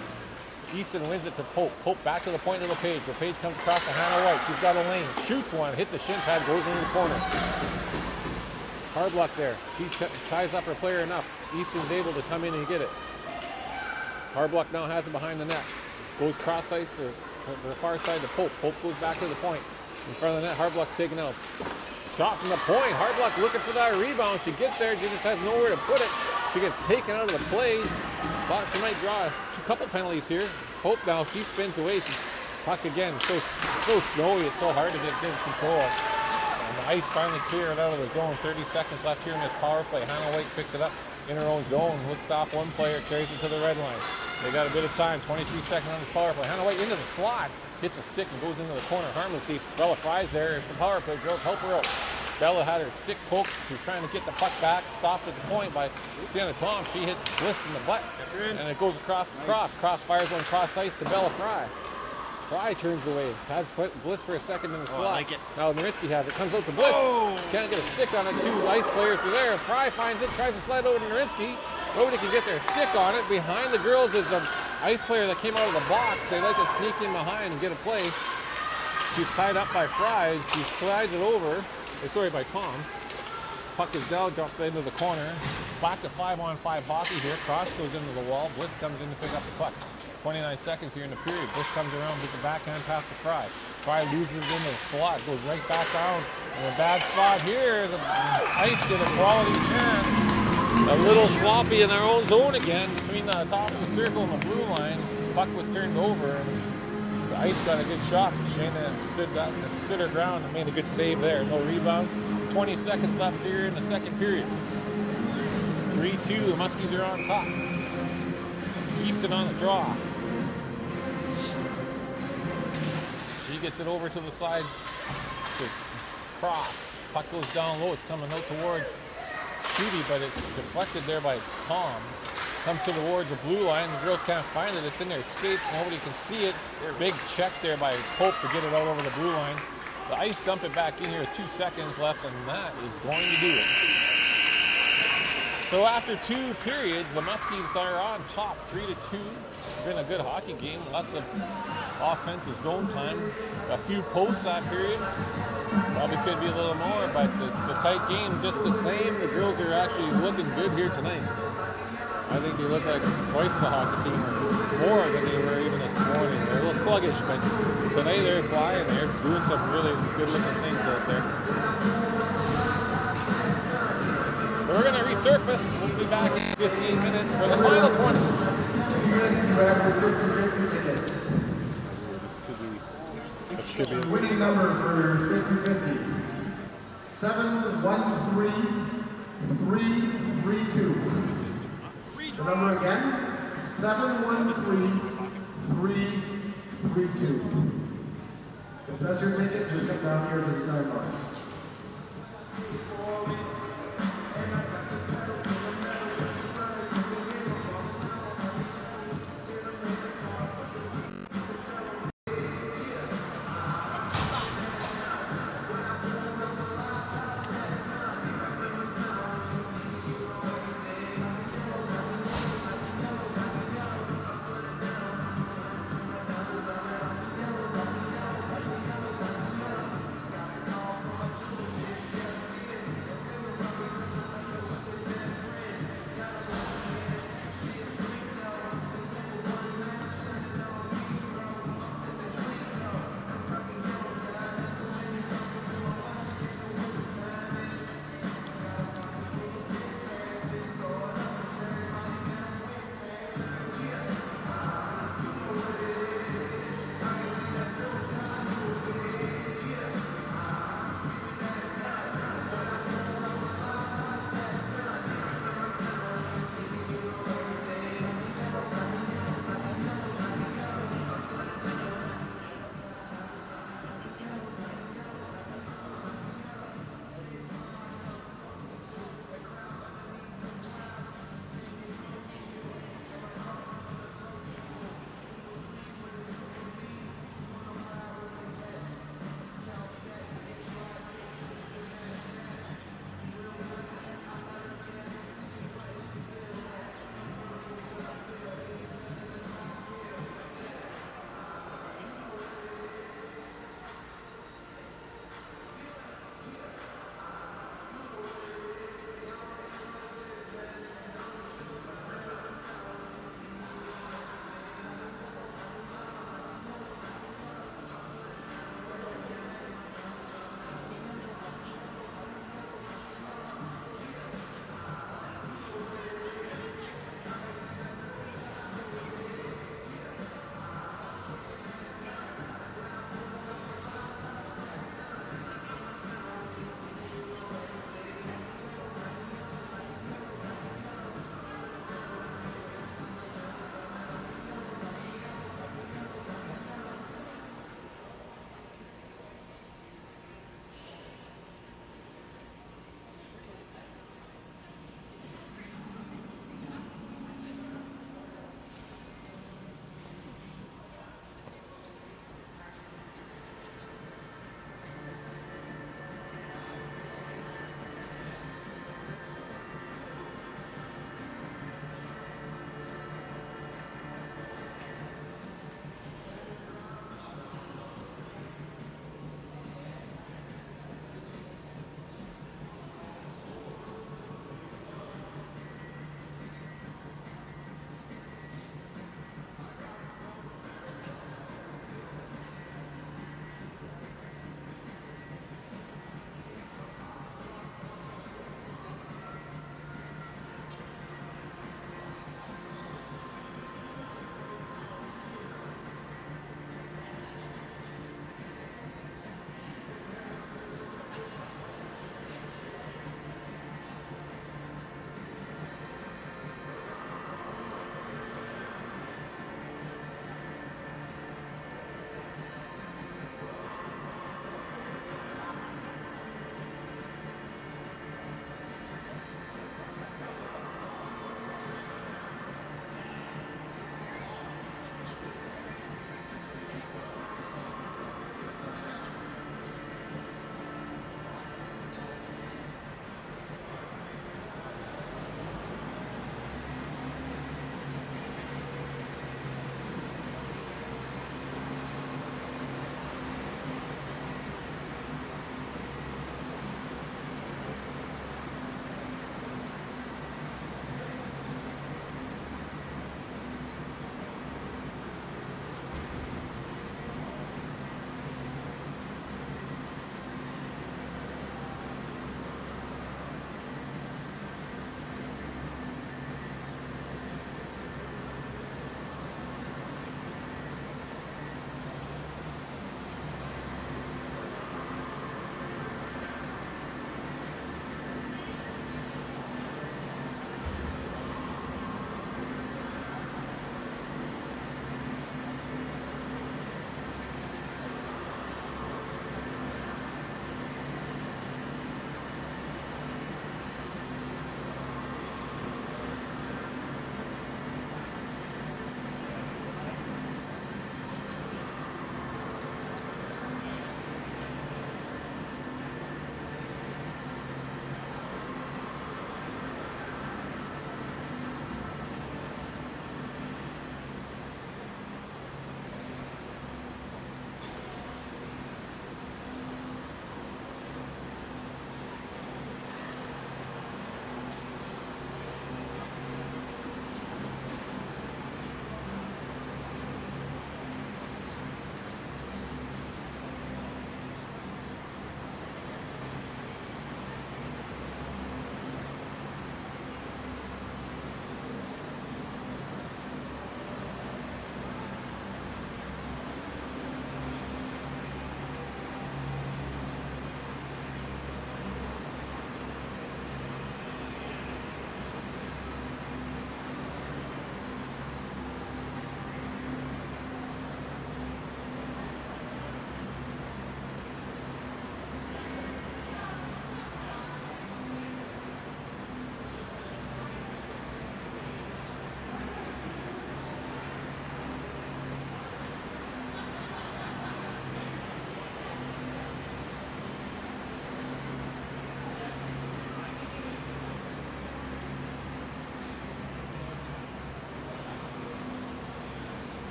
Easton wins it to Pope. Pope back to the point of LePage. LePage comes across to Hannah White. She's got a lane. Shoots one. Hits a shin pad. Goes into the corner. Harblock there. She ties up her player enough. Easton's able to come in and get it. Harblock now has it behind the net. Goes cross ice to the far side to Pope. Pope goes back to the point. In front of the net, Harblock's taken out. Shot from the point. Harblock looking for that rebound. She gets there. She just has nowhere to put it. She gets taken out of the play. Thought she might draw a couple penalties here. Pope now, she spins away. Puck again. So snowy. It's so hard to get good control. And the ice finally cleared out of the zone. 30 seconds left here in this power play. Hannah White picks it up in her own zone. Looks off one player. Carries it to the red line. They got a bit of time. 23 seconds on this power play. Hannah White into the slot. Hits a stick and goes into the corner harmlessly. Bella Fry's there. It's a power play. Girls, help her out. Bella had her stick poked. She was trying to get the puck back. Stopped at the point by Sienna Tom. She hits Bliss in the butt. And it goes across the cross. Cross fires one cross ice to Bella Fry. Fry turns away. Has Bliss for a second in the slot. I like it. Now Narinsky has it. Comes out to Bliss. Oh. Can't get a stick on it. 2 ice players are there. Fry finds it. Tries to slide over to Narinsky. Nobody can get their stick on it. Behind the girls is an ice player that came out of the box. They like to sneak in behind and get a play. She's tied up by Fry. She slides it over. Sorry, by Tom. Puck is down, dropped into the corner. Back to 5-on-5 hockey here. Cross goes into the wall. Bliss comes in to pick up the puck. 29 seconds here in the period. Bliss comes around, gets a backhand pass to Fry. Fry loses it into the slot, goes right back down. In a bad spot here. The Ice get a quality chance. A little sloppy in their own zone again between the top of the circle and the blue line. Puck was turned over. The Ice got a good shot. Shayna stood her ground and made a good save there. No rebound. 20 seconds left here in the second period. 3-2, the Muskies are on top. Easton on the draw. She gets it over to the side to cross. Puck goes down low. It's coming out towards Shooty, but it's deflected there by Tom. Comes towards the blue line. The girls can't find it. It's in their skates. Nobody can see it. Big check there by Pope to get it out over the blue line. The Ice dump it back in here with 2 seconds left, and that is going to do it. So after 2 periods, the Muskies are on top, 3-2. It's been a good hockey game. Lots of offensive zone time. A few posts that period. Probably could be a little more, but it's a tight game just the same. The girls are actually looking good here tonight. I think they look like twice the hockey team, or more than they were even this morning. They're a little sluggish, but tonight they're flying. They're doing some really good-looking things out there. So we're going to resurface. We'll be back in 15 minutes for the final 20. You guys can grab your 50-50 tickets. This could be. Winning number for 50-50. 713-332. The number again, 713-332. If that's your ticket, just come down here to the time box.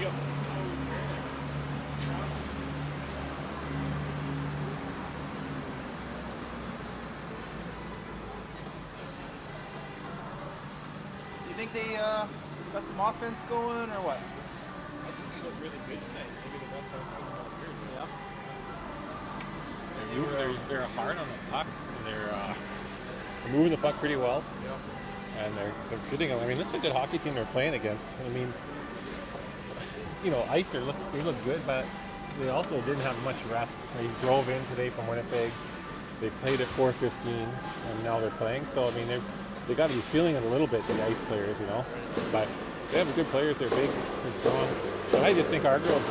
Yep. So you think they got some offense going or what? I think they look really good tonight. Maybe the best offense all year. Yeah. They're hard on the puck. And they're moving the puck pretty well. Yeah. And they're hitting them. I mean, this is a good hockey team they're playing against. I mean, you know, Ice they look good, but they also didn't have much rest. They drove in today from Winnipeg. They played at 4:15, and now they're playing. So I mean, they got to be feeling it a little bit, the Ice players, you know. But they have good players. They're big, they're strong. But I just think our girls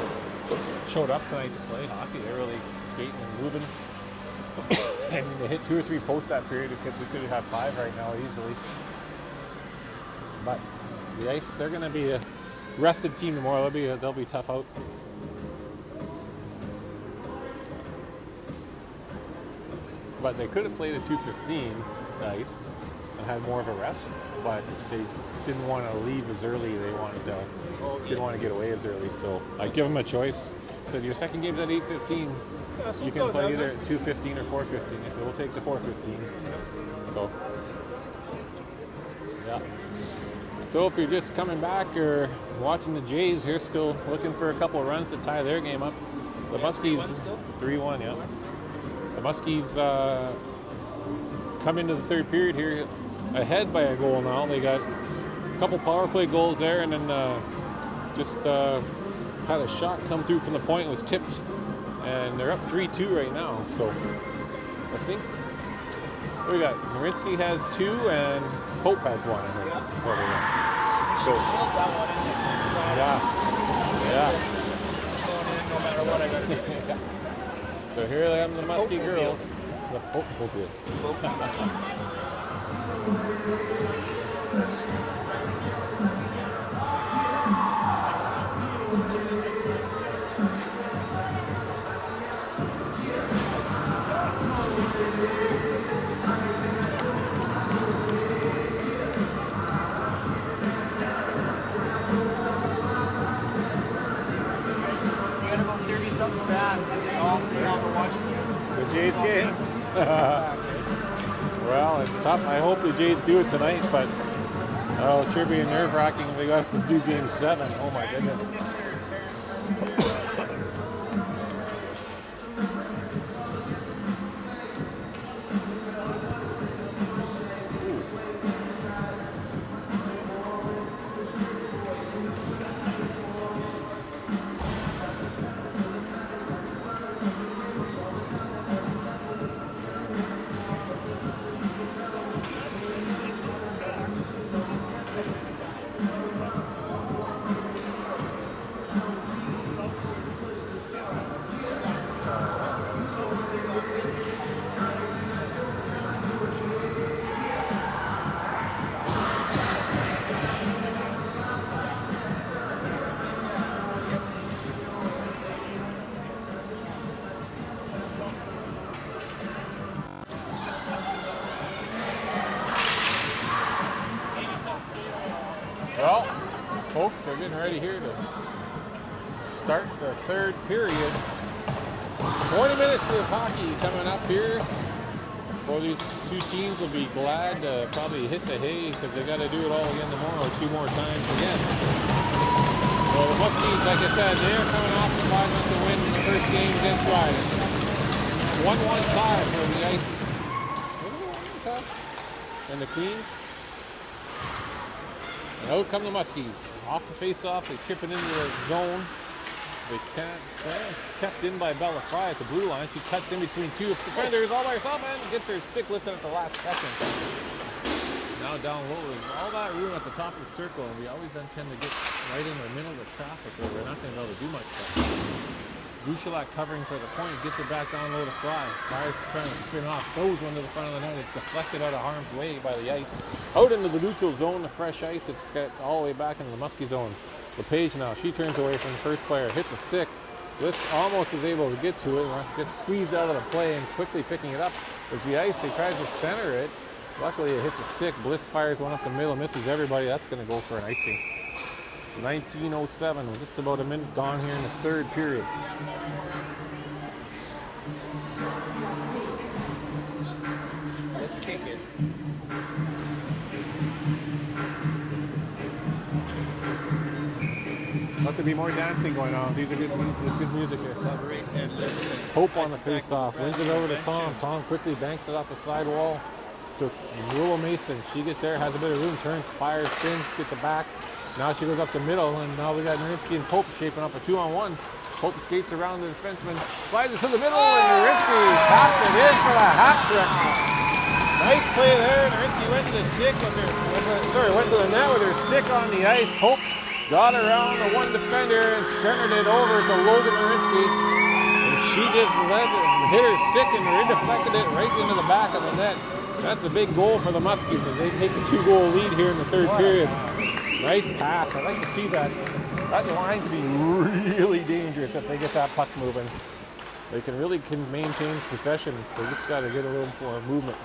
showed up tonight to play hockey. They're really skating and moving. I mean, they hit 2 or 3 posts that period. We could have 5 right now easily. But the Ice, they're going to be a rested team tomorrow. They'll be tough out. But they could have played at 2:15, the Ice, and had more of a rest. But they didn't want to leave as early. They wanted to, didn't want to get away as early. So I give them a choice. Said your second game's at 8:15. You can play either at 2:15 or 4:15. I said we'll take the 4:15. So yeah. So if you're just coming back or watching the Jays, here still looking for a couple of runs to tie their game up. The Muskies 3-1, yeah. The Muskies come into the third period here ahead by a goal now. They got a couple power play goals there, and then just had a shot come through from the point, was tipped, and they're up 3-2 right now. So I think what we got, Narinsky has 2 and Pope has 1. I think. So yeah. Going in no matter what I got to do. So here they are, the Muskie girls. The Pope. You gotta go 30-something fans and they all go watch The Jays game. Well, it's tough. I hope the Jays do it tonight, but it'll sure be nerve-wracking if they got to do Game 7. Oh my goodness. Well, folks, they're getting ready here to start the third period. 20 minutes of hockey coming up here. Both these two teams will be glad to probably hit the hay because they got to do it all again tomorrow 2 more times again. Well, the Muskies, like I said, they're coming off a 5-0 win in the first game against Ryder. 1-1 tie for the Ice. And the Queens. And out come the Muskies. Off the face-off, they chip it into the zone. They can't. It's kept in by Bella Fry at the blue line. She cuts in between 2 defenders all by herself and gets her stick lifted at the last second. Now down low, there's all that room at the top of the circle, and we always intend to get right in the middle of the traffic where we're not going to be able to do much. Bouchelak covering for the point, gets it back down low to Fry. Fry's trying to spin off, goes one to the front of the net. It's deflected out of harm's way by the Ice. Out into the neutral zone, the fresh ice. It's got all the way back into the Muskie zone. LePage now, she turns away from the first player, hits a stick. Bliss almost was able to get to it, gets squeezed out of the play and quickly picking it up. As the Ice, he tries to center it. Luckily, it hits a stick. Bliss fires one up the middle, misses everybody. That's going to go for an icing. 19:07. We're just about a minute gone here in the third period. Let's kick it. Let there be more dancing going on. These are good. There's good music here. Collaborate and listen. Hope on the face-off. Wins it over to Tom. Tom quickly banks it off the sidewall to Willow Mason. She gets there, has a bit of room, turns, fires, spins, gets it back. Now she goes up the middle, and now we got Narinsky and Pope shaping up a 2-on-1. Pope skates around the defenseman, slides it to the middle, and Narinsky tapped it in for the hat trick. Nice play there. Narinsky went to the stick went to the net with her stick on the ice. Pope got around the one defender and centered it over to Logan Narinsky. And she just hit her stick and redeflected it right into the back of the net. That's a big goal for the Muskies as they take a 2-goal lead here in the third period. Nice pass. I like to see that. That line can be really dangerous if they get that puck moving. They can maintain possession. They just got to get a little more movement.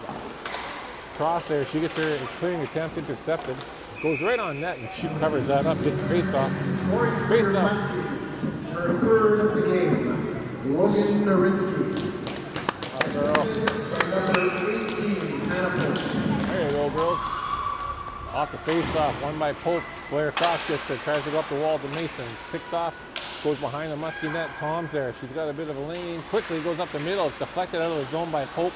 Cross there. She gets her clearing attempt intercepted. Goes right on net and she covers that up. Gets a face-off. Face-off. Her third of the game, Logan Narinsky. Number 18, Hannah. There you go, girls. Off the face-off, one by Pope. Blair Cross gets there, tries to go up the wall to Mason. It's picked off, goes behind the Muskie net. Tom's there. She's got a bit of a lane. Quickly goes up the middle. It's deflected out of the zone by Pope.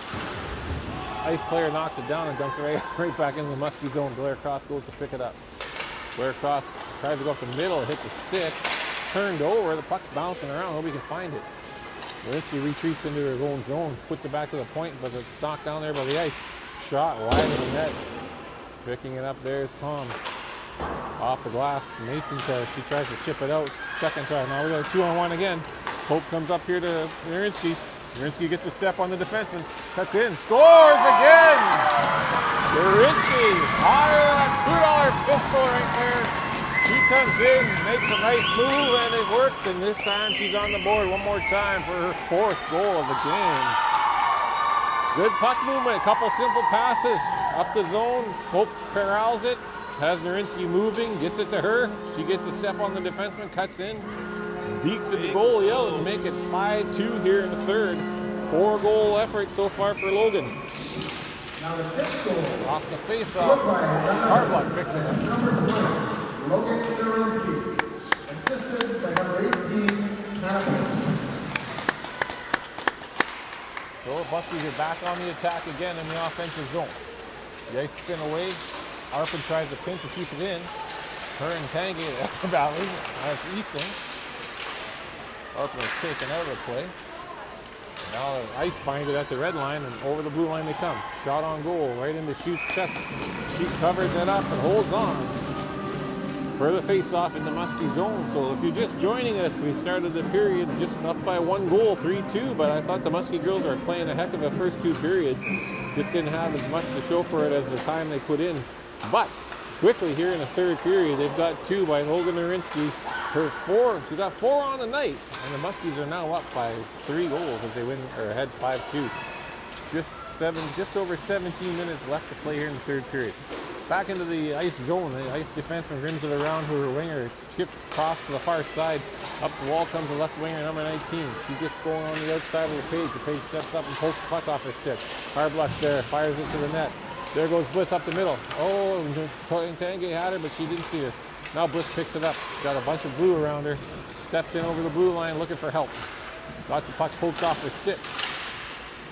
Ice player knocks it down and dumps it right back into the Muskie zone. Blair Cross goes to pick it up. Blair Cross tries to go up the middle, hits a stick, turned over, the puck's bouncing around, nobody can find it. Narinsky retreats into her own zone, puts it back to the point, but it's knocked down there by the ice. Shot wide of the net. Picking it up, there's Tom. Off the glass, Mason she tries to chip it out. Second try, now we got a 2-on-1 again. Pope comes up here to Narinsky. Narinsky gets a step on the defenseman, cuts in, scores again! Narinsky, higher than a $2 pistol right there. She comes in, makes a nice move, and it worked, and this time she's on the board one more time for her 4th goal of the game. Good puck movement, a couple simple passes up the zone. Pope corrals it, has Narinsky moving, gets it to her. She gets a step on the defenseman, cuts in, deeks at the goalie out and make it 5-2 here in the third. 4-goal effort so far for Logan. Now the 5th goal. Off the face-off, Harblock picks it up. Number 20, Logan Narinsky, assisted by number 18, Hannah. So the Muskies are back on the attack again in the offensive zone. The ice spin away. Arpin tries to pinch to keep it in. Her and Tangy at the Valley. That's Easton. Arpin is taken out of the play. Now the Ice find it at the red line, and over the blue line they come. Shot on goal, right into Sheet's chest. Sheet covers it up and holds on. Further face-off in the Muskie zone. So if you're just joining us, we started the period just up by 1 goal, 3-2, but I thought the Muskie girls are playing a heck of the first 2 periods. Just didn't have as much to show for it as the time they put in. But quickly here in the third period, they've got 2 by Logan Narinsky. She's got 4 on the night, and the Muskies are now up by 3 goals as they win or ahead 5-2. Just over 17 minutes left to play here in the third period. Back into the Ice zone. The Ice defenseman rims it around her winger. It's chipped across to the far side. Up the wall comes the left winger, number 19. She gets going on the outside of the page. The page steps up and pokes the puck off her stick. Harblock's there, fires it to the net. There goes Bliss up the middle. Oh, and Tanguay had her, but she didn't see her. Now Bliss picks it up. Got a bunch of blue around her. Steps in over the blue line looking for help. Got the puck poked off her stick.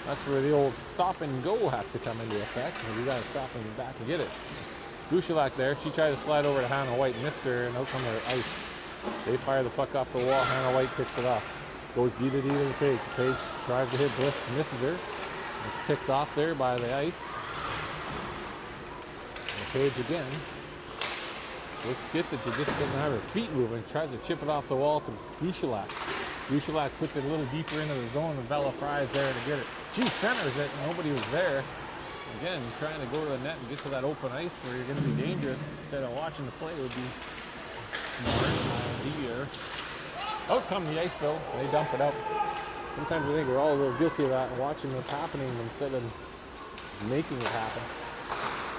That's where the old stop and go has to come into effect. And we got to stop and back and get it. Gushalak there. She tried to slide over to Hannah White, missed her, and out come her Ice. They fire the puck off the wall. Hannah White picks it off. Goes D to the Page. Page tries to hit Bliss, misses her. It's picked off there by the Ice. And Page again. Bliss gets it. She just doesn't have her feet moving. Tries to chip it off the wall to Gushalak. Gushalak puts it a little deeper into the zone, and Bella Fry's there to get it. She centers it. Nobody was there. Again, trying to go to the net and get to that open ice where you're going to be dangerous instead of watching the play would be smart idea. Out come the Ice though. They dump it out. Sometimes I think we're all a little guilty of that, watching what's happening instead of making it happen.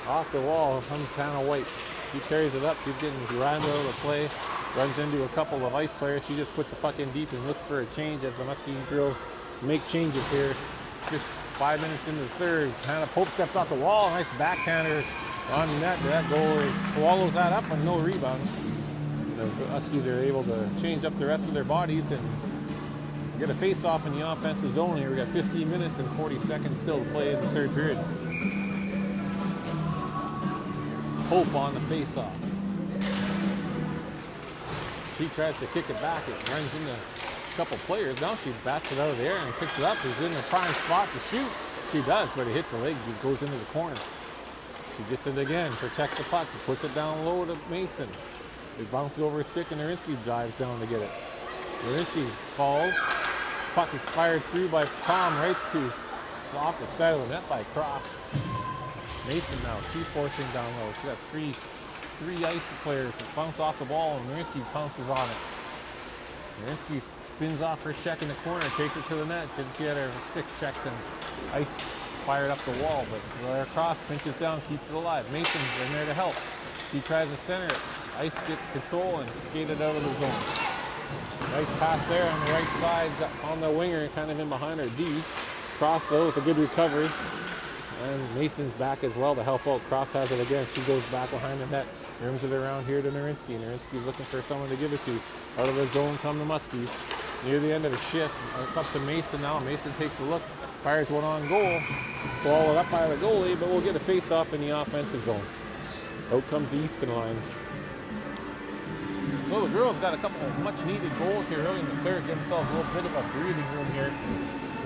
Off the wall comes Hannah White. She carries it up. She's getting ground out of the play. runs into a couple of Ice players. She just puts the puck in deep and looks for a change as the Muskie girls make changes here. Just 5 minutes into the third. Hannah Pope steps off the wall. Nice backhander on net. That goalie swallows that up and no rebound. The Huskies are able to change up the rest of their bodies and get a face-off in the offensive zone here. We got 15 minutes and 40 seconds still to play in the third period. Pope on the face-off. She tries to kick it back. It runs into a couple players. Now she bats it out of the air and picks it up. He's in the prime spot to shoot. She does, but it hits the leg. It goes into the corner. She gets it again, protects the puck, puts it down low to Mason. It bounces over a stick and Narinsky dives down to get it. Narinsky falls. Puck is fired through by Palm right to off the side of the net by Cross. Mason now, she's forcing down low. She got three Ice players that bounce off the ball and Narinsky pounces on it. Narinsky spins off her check in the corner, takes it to the net. She had her stick checked and Ice fired up the wall, but Cross pinches down, keeps it alive. Mason's in there to help. He tries to center it. Ice gets control and skated out of the zone. Nice pass there on the right side, got on the winger, kind of in behind her D. Cross though with a good recovery. And Mason's back as well to help out. Cross has it again. She goes back behind the net. Rims it around here to Narinsky. Narinsky's looking for someone to give it to. Out of the zone come the Muskies. Near the end of the shift, it's up to Mason now. Mason takes a look, fires one on goal. Swallowed up by the goalie, but we'll get a face-off in the offensive zone. Out comes the Easton line. So the girls got a couple of much-needed goals here early in the third. Give themselves a little bit of a breathing room here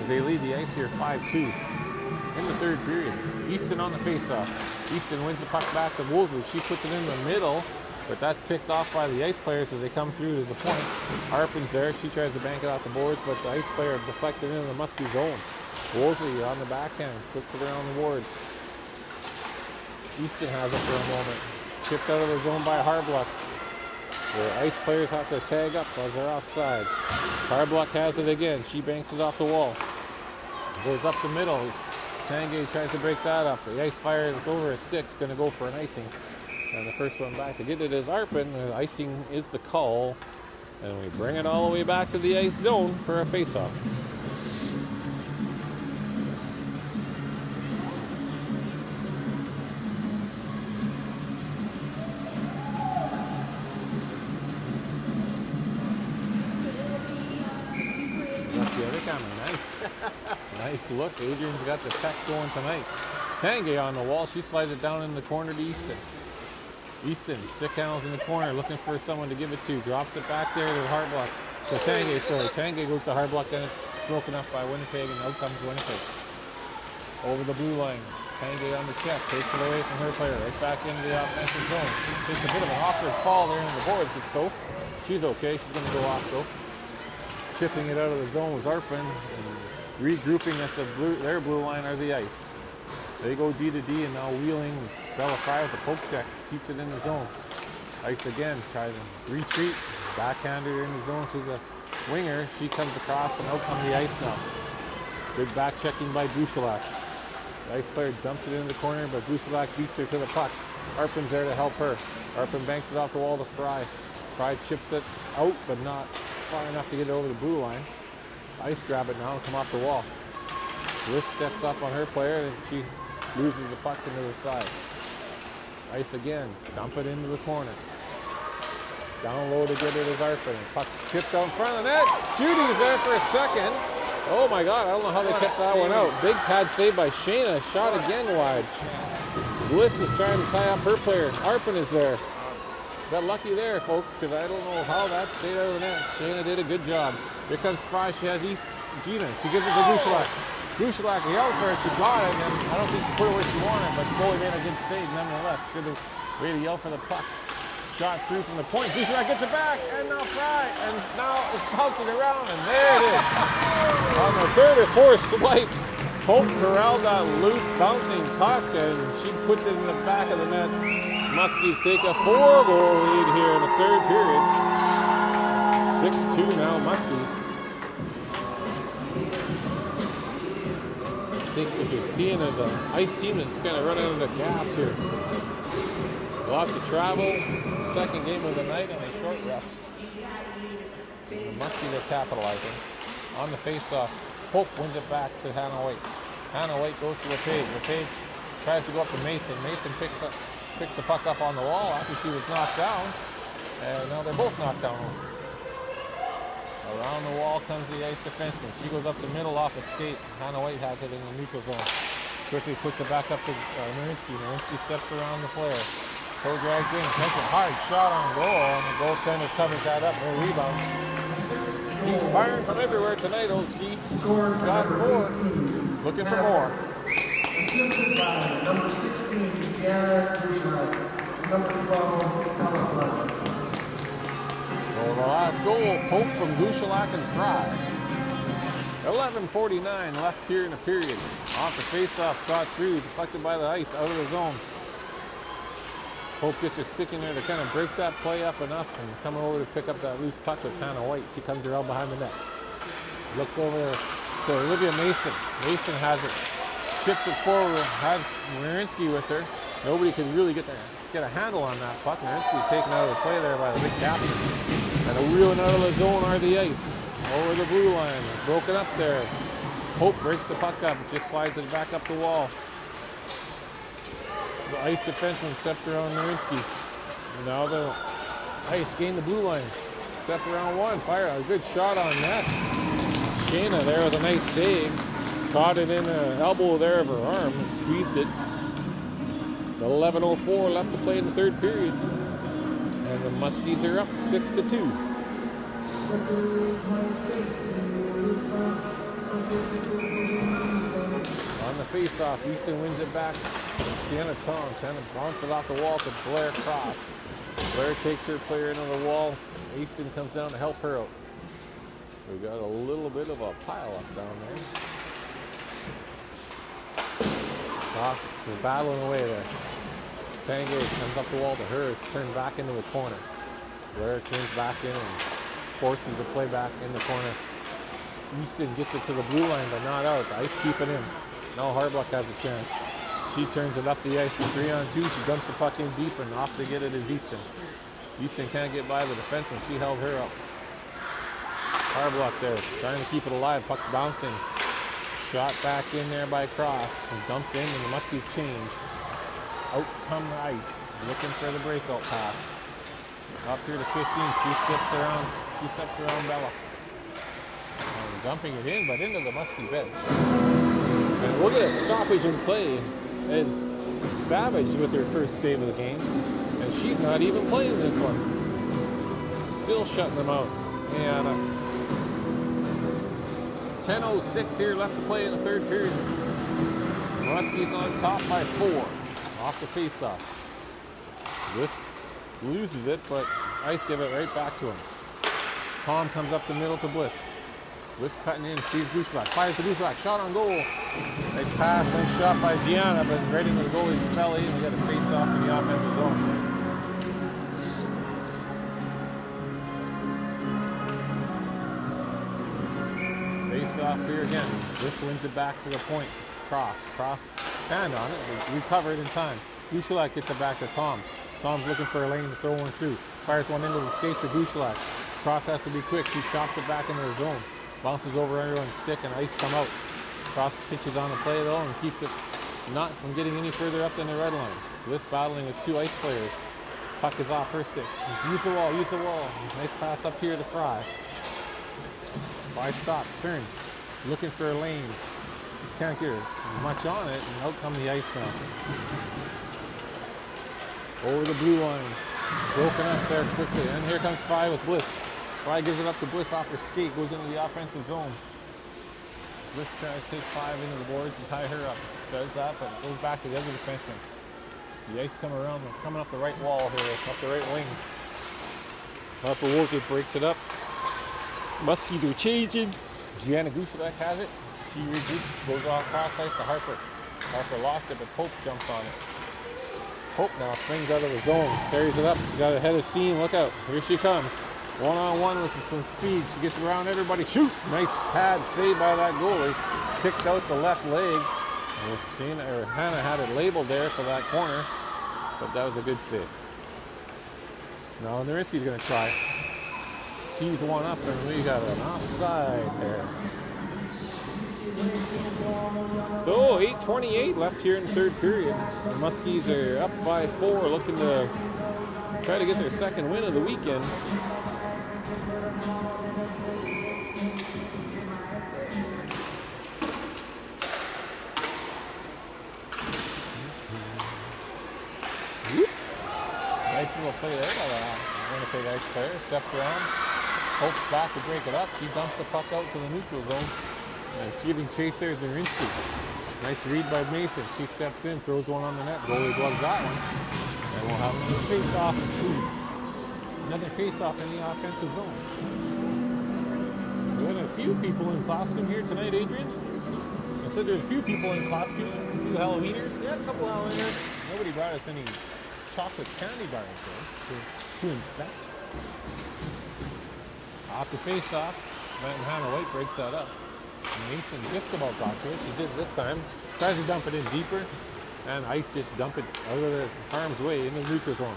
as they lead the Ice here 5-2 in the third period. Easton on the face-off. Easton wins the puck back to Woolsey. She puts it in the middle, but that's picked off by the Ice players as they come through to the point. Harpin's there. She tries to bank it off the boards, but the Ice player deflects it into the Muskie zone. Woolsey on the backhand, flips it around the boards. Easton has it for a moment. Chipped out of the zone by Harbluck. The Ice players have to tag up as they're offside. Harbluck has it again. She banks it off the wall. Goes up the middle. Tanguay tries to break that up. The Ice fire is over a stick. It's going to go for an icing. And the first one back to get it is Arpin. The icing is the call. And we bring it all the way back to the Ice zone for a face-off. Nice look. Adrian's got the tech going tonight. Tanguay on the wall. She slides it down in the corner to Easton. Easton, stick handles in the corner, looking for someone to give it to. Drops it back there to Harbluck. So Tanguay, sorry. Tanguay goes to Harbluck, then it's broken up by Winnipeg, and out comes Winnipeg. Over the blue line. Tanguay on the check. Takes it away from her player. Right back into the offensive zone. Takes a bit of an awkward fall there into the boards, but Soph, she's okay. She's going to go off, though. Chipping it out of the zone was Arpin. And regrouping at their blue line are the Ice. They go D to D and now wheeling Bella Fry with the poke check. Keeps it in the zone. Ice again, tries to retreat. Backhander in the zone to the winger. She comes across and out come the Ice now. Good back checking by Bouchelak. The Ice player dumps it into the corner, but Bouchelak beats her to the puck. Arpin's there to help her. Arpin banks it off the wall to Fry. Fry chips it out, but not far enough to get it over the blue line. Ice grab it now and come off the wall. Bliss steps up on her player and she loses the puck into the side. Ice again, dump it into the corner. Down low to get it is Arpin. Puck chipped out in front of the net. Shooting's there for a second. Oh my God, I don't know how they kept that one out. Big pad save by Shayna. Shot again wide. Bliss is trying to tie up her player. Arpin is there. Got lucky there, folks, because I don't know how that stayed out of the net. Shayna did a good job. Here comes Fry. She has Gina. She gives it to Bouchelak. Bouchelak yelled for it. She got it, and I don't think she put it where she wanted, but goalie made a good save nonetheless. Good way to yell for the puck. Shot through from the point. Bouchelak gets it back, and now Fry. And now it's bouncing around, and there it is. On the third or fourth swipe, Pope corralled that loose bouncing puck, and she puts it in the back of the net. Muskies take a 4-goal lead here in the third period. 6-2 now, Muskies. I think what you're seeing is an Ice team that's kind of running out of gas here. Lots of travel, second game of the night and a short rest. The Muskies are capitalizing. On the face-off, Pope wins it back to Hannah White. Hannah White goes to LePage. LePage tries to go up to Mason. Mason picks the puck up on the wall after she was knocked down. And now they're both knocked down. Around the wall comes the Ice defenseman. She goes up the middle off a skate. Hannah White has it in the neutral zone. Quickly puts it back up to Narinsky. Narinsky steps around the player. Toe drags in. Takes a hard shot on goal. And the goaltender covers that up. No rebound. He's firing from everywhere tonight, old Ski. Got 4. Looking for more. Assisted by number 16, Janet Bushlight. Number 12, Ella Fry. Well, the last goal, Pope from Gushalak and Fry. 11:49 left here in the period. Off the face-off, shot through, deflected by the ice, out of the zone. Pope gets her stick in there to kind of break that play up enough and come over to pick up that loose puck with Hannah White. She comes around behind the net. Looks over to Olivia Mason. Mason has it, ships it forward, has Marinsky with her. Nobody could really get a handle on that puck. Marinsky taken out of the play there by the big captain. And wheeling out of the zone are the Ice. Over the blue line, broken up there. Pope breaks the puck up, just slides it back up the wall. The Ice defenseman steps around Narinsky. Now the Ice gain the blue line. Step around one, fire a good shot on net. Shayna there with a nice save. Caught it in the elbow there of her arm and squeezed it. 11:04 left to play in the third period. And the Muskies are up 6-2. On the face-off, Easton wins it back. Sienna Tom trying to bounce it off the wall to Blair Cross. Blair takes her player into the wall. Easton comes down to help her out. We got a little bit of a pile up down there. She's battling away there. Tanguay comes up the wall to her. It's turned back into the corner. Blair turns back in and forces the play back in the corner. Easton gets it to the blue line, but not out. The Ice keep it in. Now Harbluck has a chance. She turns it up the ice, 3-on-2. She dumps the puck in deep, and off to get it is Easton. Easton can't get by the defenseman. She held her up. Harbluck there, trying to keep it alive. Puck's bouncing. Shot back in there by Cross, and dumped in, and the Muskies change. Out come the Ice, looking for the breakout pass. Up here to 15, she steps around Bella. And dumping it in, but into the Muskie bench. And we'll get a stoppage in play as Savage with her first save of the game. And she's not even playing this one. Still shutting them out. And 10:06 here left to play in the third period. Muskies on top by 4. Off the face-off. Bliss loses it, but Ice give it right back to him. Tom comes up the middle to Bliss. Bliss cutting in, sees Gushalak, fires the Gushalak, shot on goal. Nice pass, nice shot by Gianna, but right into the goalie's belly, and we got a face-off in the offensive zone. Face-off here again. Bliss wins it back to the point. Cross hand on it, but recovered in time. Gushalak gets it back to Tom. Tom's looking for a lane to throw one through. Fires one into the skates of Gushalak. Cross has to be quick. He chops it back into the zone. Bounces over everyone's stick, and Ice come out. Cross pitches on the play though and keeps it not from getting any further up than the red line. Bliss battling with 2 Ice players. Puck is off her stick. Use the wall. Nice pass up here to Fry. Fry stops, turns, looking for a lane. Just can't get much on it, and out come the Ice now. Over the blue line. Broken up there quickly. And here comes Fry with Bliss. Fry gives it up to Bliss off her skate, goes into the offensive zone. Bliss tries to take 5 into the boards and tie her up. Does that, but goes back to the other defenseman. The Ice come around, coming up the right wall here, up the right wing. Harper Woolsey breaks it up. Muskie do changing. Gianna Gushalak has it. She regroups, goes off cross ice to Harper. Harper lost it, but Pope jumps on it. Pope now swings out of the zone, carries it up. She's got a head of steam. Look out. Here she comes. One-on-one with some speed. She gets around everybody. Shoot! Nice pad save by that goalie. Kicked out the left leg. Hannah had it labeled there for that corner, but that was a good save. No, Narinsky's going to try. Tees one up, and we got an offside there. So 8:28 left here in the third period. The Muskies are up by 4, looking to try to get their second win of the weekend. Nice little play there by the Winnipeg Ice player. Steps around, hopes back to break it up. She dumps the puck out to the neutral zone. And giving chase there is Narinsky. Nice read by Mason. She steps in, throws one on the net. Goalie gloves that one. And we'll have another face-off. Another face-off in the offensive zone. We had a few people in costume here tonight, Adrian. I said there's a few people in costume, a few Halloweeners. Yeah, a couple Halloweeners. Nobody brought us any chocolate candy bars though to inspect. Off the face-off, Hannah White breaks that up. Mason just about got to it. She did this time. Tries to dump it in deeper, and Ice just dump it out of the harm's way in the neutral zone.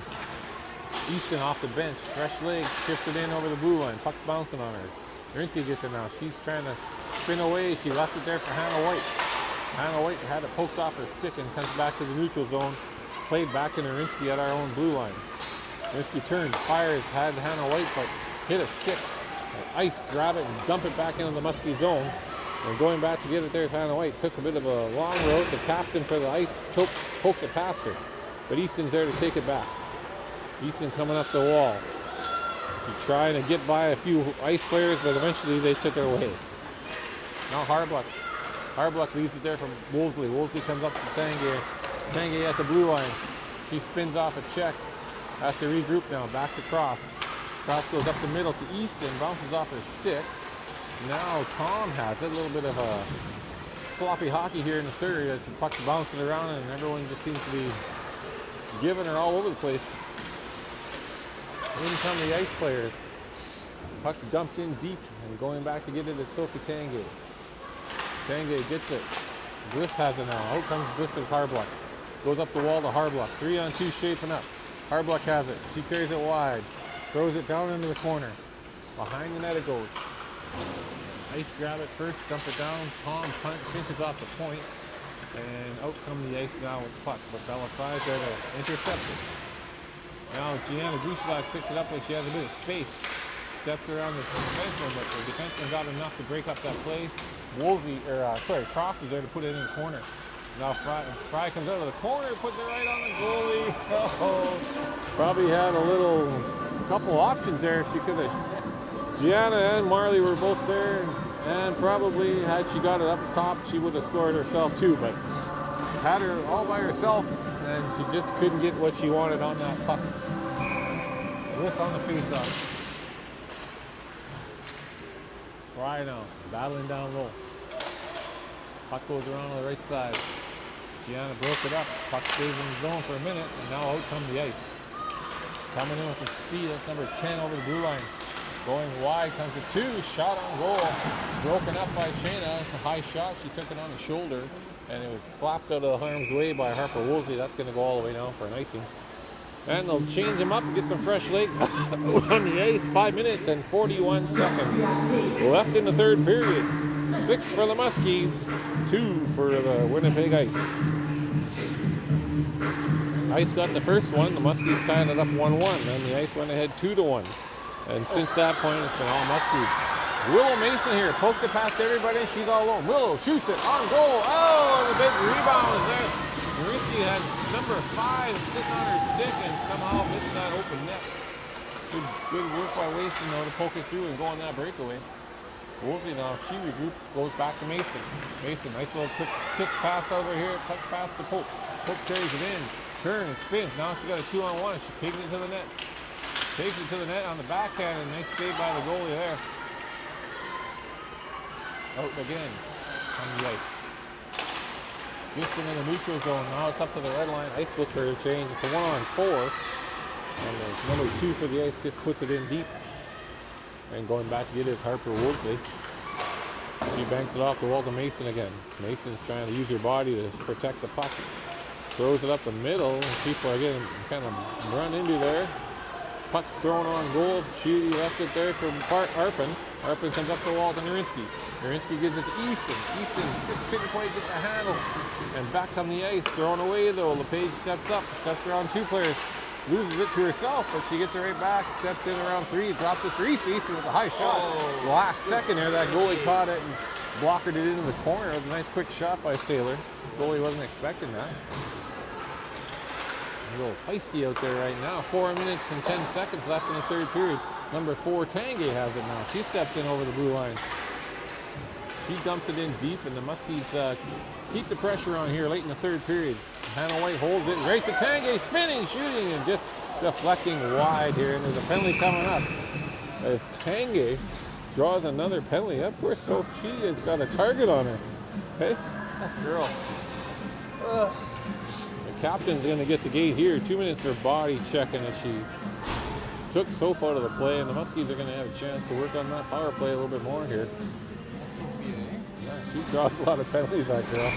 Easton off the bench, fresh legs, chips it in over the blue line. Puck's bouncing on her. Narinsky gets it now. She's trying to spin away. She left it there for Hannah White. Hannah White had it poked off her stick and comes back to the neutral zone. Played back to Narinsky at our own blue line. Narinsky turns, fires, had Hannah White, but hit a stick. Ice grab it and dump it back into the Muskie zone. And going back to get it, there's Hannah White. Took a bit of a long road. The captain for the Ice pokes it past her. But Easton's there to take it back. Easton coming up the wall. She's trying to get by a few Ice players, but eventually they took it away. Now Harbluck. Harbluck leaves it there from Wolseley. Wolseley comes up to Tanguay. Tanguay at the blue line. She spins off a check. Has to regroup now. Back to Cross. Cross goes up the middle to Easton. Bounces off his stick. Now Tom has it. A little bit of a sloppy hockey here in the third as the puck's bouncing around and everyone just seems to be giving her all over the place. In come the Ice players. Puck's dumped in deep and going back to get it is Sophie Tanguay. Tanguay gets it. Bliss has it now. Out comes Bliss's Harbluck. Goes up the wall to Harbluck. 3-on-2 shaping up. Harbluck has it. She carries it wide. Throws it down into the corner. Behind the net it goes. Ice grab it first, dump it down. Tom punt, pinches off the point. And out come the Ice now with the puck. But Bella Fry's there to intercept it. Now Gianna Gouchelak picks it up like she has a bit of space. Steps around the defenseman, but the defenseman got enough to break up that play. Cross is there to put it in the corner. Now Fry comes out of the corner, puts it right on the goalie. Oh, probably had a couple options there. She could have. Gianna and Marley were both there, and probably had she got it up top, she would have scored herself too. But had her all by herself, and she just couldn't get what she wanted on that puck. This on the faceoff. Fry now, battling down low. Puck goes around on the right side. Gianna broke it up. Puck stays in the zone for a minute, and now out come the Ice. Coming in with the speed, that's number 10 over the blue line. Going wide comes the 2, shot on goal. Broken up by Shayna. It's a high shot. She took it on the shoulder, and it was slapped out of harm's way by Harper Woolsey. That's going to go all the way down for an icing. And they'll change him up and get some fresh legs on the Ice. 5 minutes and 41 seconds left in the third period. 6 for the Muskies, 2 for the Winnipeg Ice. Ice got the first one. The Muskies tied it up 1-1. And the Ice went ahead 2-1. And since that point, it's been all Muskies. Willow Mason here pokes it past everybody. She's all alone. Willow shoots it on goal. Oh, and a big rebound there. Narinsky had number 5 sitting on her stick and somehow missed that open net. Good work by Mason though to poke it through and go on that breakaway. Woolsey now, she regroups, goes back to Mason. Mason, nice little quick kick pass over here, pucks pass to Pope. Pope carries it in, turns, spins. Now she got a 2-on-1. She takes it to the net. Takes it to the net on the backhand, and nice save by the goalie there. Out again on the Ice. Just in the neutral zone. Now it's up to the red line. Ice looks for a change. It's a 1-on-4. And there's number 2 for the Ice, just puts it in deep. And going back to get it is Harper Woolsey. She banks it off the wall to Mason again. Mason's trying to use her body to protect the puck. Throws it up the middle. People are getting kind of run into there. Puck's thrown on goal. She left it there for Arpin. Arpin comes up the wall to Narinsky. Narinsky gives it to Easton. Easton just couldn't quite get the handle. And back on the ice, thrown away though. LePage steps up, steps around 2 players. Loses it to herself, but she gets it right back. Steps in around 3, drops it for Easton. Easton with a high shot. Last second there, that goalie caught it and blockered it into the corner. It was a nice quick shot by Saylor. Goalie wasn't expecting that. A little feisty out there right now. 4 minutes and 10 seconds left in the third period. Number 4, Tanguay has it now. She steps in over the blue line. She dumps it in deep, and the Muskies keep the pressure on here late in the third period. Hannah White holds it right to Tanguay, spinning, shooting, and just deflecting wide here. And there's a penalty coming up as Tanguay draws another penalty. Of course, so she has got a target on her. Hey, that girl. The captain's going to get the gate here. 2 minutes for body checking as she took Soph out of the play, and the Muskies are going to have a chance to work on that power play a little bit more here. Yeah, she draws a lot of penalties, that girl.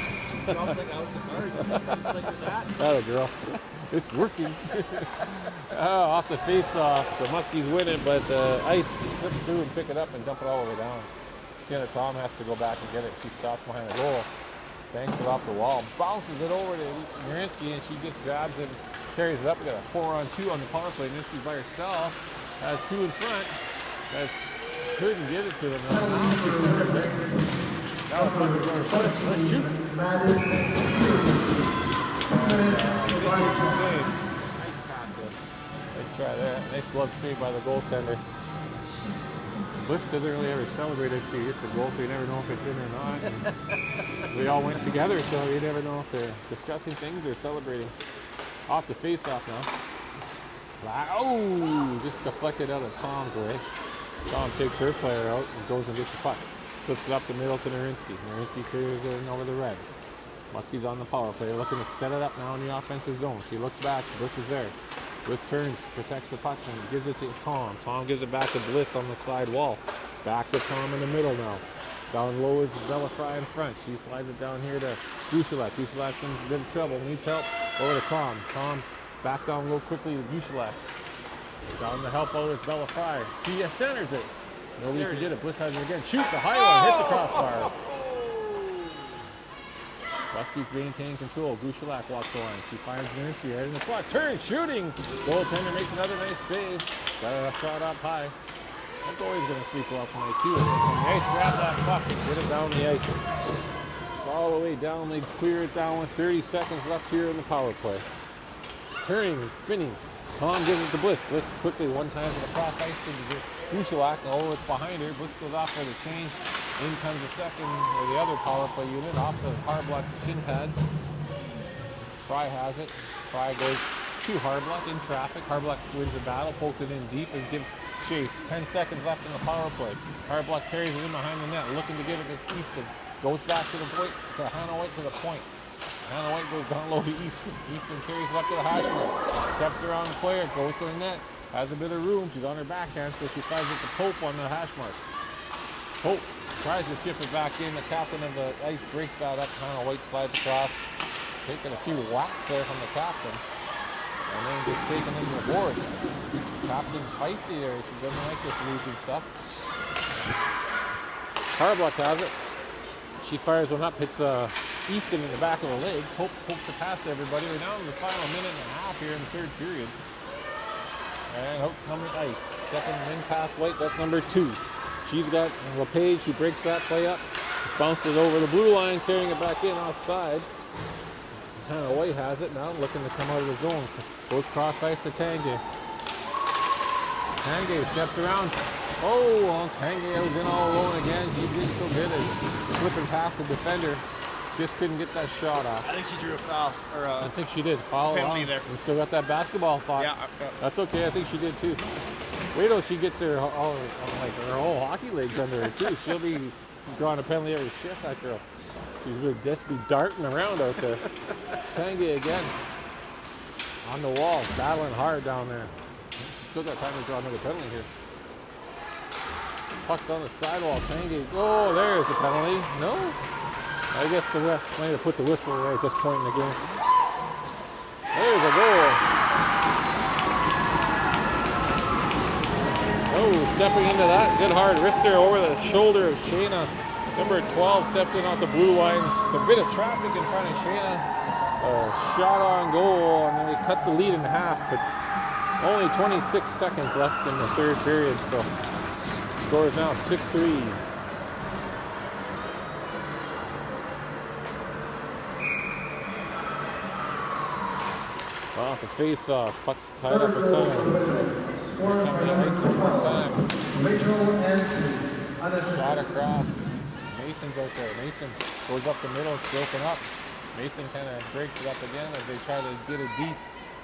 Drops like out of guard, just like that. That a girl. It's working. Off the face-off, the Muskies win it, but the Ice slips through and pick it up and dump it all the way down. Sienna Tom has to go back and get it. She stops behind the goal, banks it off the wall, bounces it over to Narinsky, and she just grabs it, carries it up. We got a 4-on-2 on the power play. Narinsky by herself has 2 in front. Guys couldn't get it to them. Now she centers it. Now the puck is going to let's shoot. Nice pass there. Nice try there. Nice glove save by the goaltender. Bliss doesn't really ever celebrate if she hits a goal, so you never know if it's in or not. And we all went together, so you never know if they're discussing things or celebrating. Off the face-off now. Oh, just deflected out of Tom's way. Tom takes her player out and goes and gets the puck. Flips it up the middle to Narinsky. Narinsky clears it in over the red. Muskie's on the power play, looking to set it up now in the offensive zone. She looks back, Bliss is there. Bliss turns, protects the puck, and gives it to Tom. Tom gives it back to Bliss on the side wall. Back to Tom in the middle now. Down low is Bella Fry in front. She slides it down here to Bouchelak. Bouchelak's in a bit of trouble, needs help. Over to Tom. Tom back down low quickly to Bouchelak. Down to help out is Bella Fry. She centers it. Nobody can get it. Bliss has it again. Shoots a high one, hits the crossbar. Muskie's maintaining control. Bouchelak walks the line. She finds Narinsky right in the slot. Turn, shooting. Goaltender makes another nice save. Got a shot up high. That goalie's going to sleep well tonight too. From the ice, grab that puck and get it down the ice. All the way down. They clear it down with 30 seconds left here in the power play. Turning, spinning. Tom gives it to Bliss. Bliss quickly one time to the cross ice to Bouchelak. Oh, it's behind her. Bliss goes off for the change. In comes the second, or the other power play unit, off the Harblock's shin pads. Fry has it. Fry goes to Harblock in traffic. Harblock wins the battle, pokes it in deep, and gives chase. 10 seconds left in the power play. Harblock carries it in behind the net, looking to give it to Easton. Goes back to the point, to Hannah White to the point. Hannah White goes down low to Easton. Easton carries it up to the hash mark. Steps around the player, goes to the net. Has a bit of room. She's on her backhand, so she slides it to Pope on the hash mark. Pope tries to chip it back in. The captain of the Ice breaks that up. Hannah White slides across. Taking a few whacks there from the captain. And then just taking into the boards. Captain's feisty there. She doesn't like this losing stuff. Harblock has it. She fires one up, hits Easton in the back of the leg. Pope pokes it past everybody. We're down to the final minute and a half here in the third period. And out comes the Ice. Stepping in past White, that's number 2. She's got LePage, she breaks that play up, bounces over the blue line, carrying it back in offside. Hannah White has it now, looking to come out of the zone. Goes cross ice to Tanguay. Tanguay steps around. Oh, well, Tanguay was in all alone again. She didn't so good at slipping past the defender. Just couldn't get that shot off. I think she drew a foul. Or I think she did. Foul penalty on. there. We still got that basketball foul. Yeah. That's okay. I think she did too. Wait till she gets her whole hockey legs under her too. She'll be drawing a penalty every shift, that girl. She's going to just be darting around out there. Tanguay again. On the wall, battling hard down there. Still got time to draw another penalty here. Puck's on the sidewall. Tanguay. Oh, there's a penalty. No? I guess the rest might have put the whistle away at this point in the game. There's a goal. Oh, stepping into that. Good hard wrister over the shoulder of Shayna. Number 12 steps in off the blue line. A bit of traffic in front of Shayna. Shot on goal, and then they cut the lead in half, but only 26 seconds left in the third period, so score is now 6-3. Off the face-off, puck's tied up at center. Scored by Coming number ice one more 12, time. Rachel Anson, Shot unassisted. across. Mason's out there. Mason goes up the middle, it's broken up. Mason kind of breaks it up again as they try to get it deep.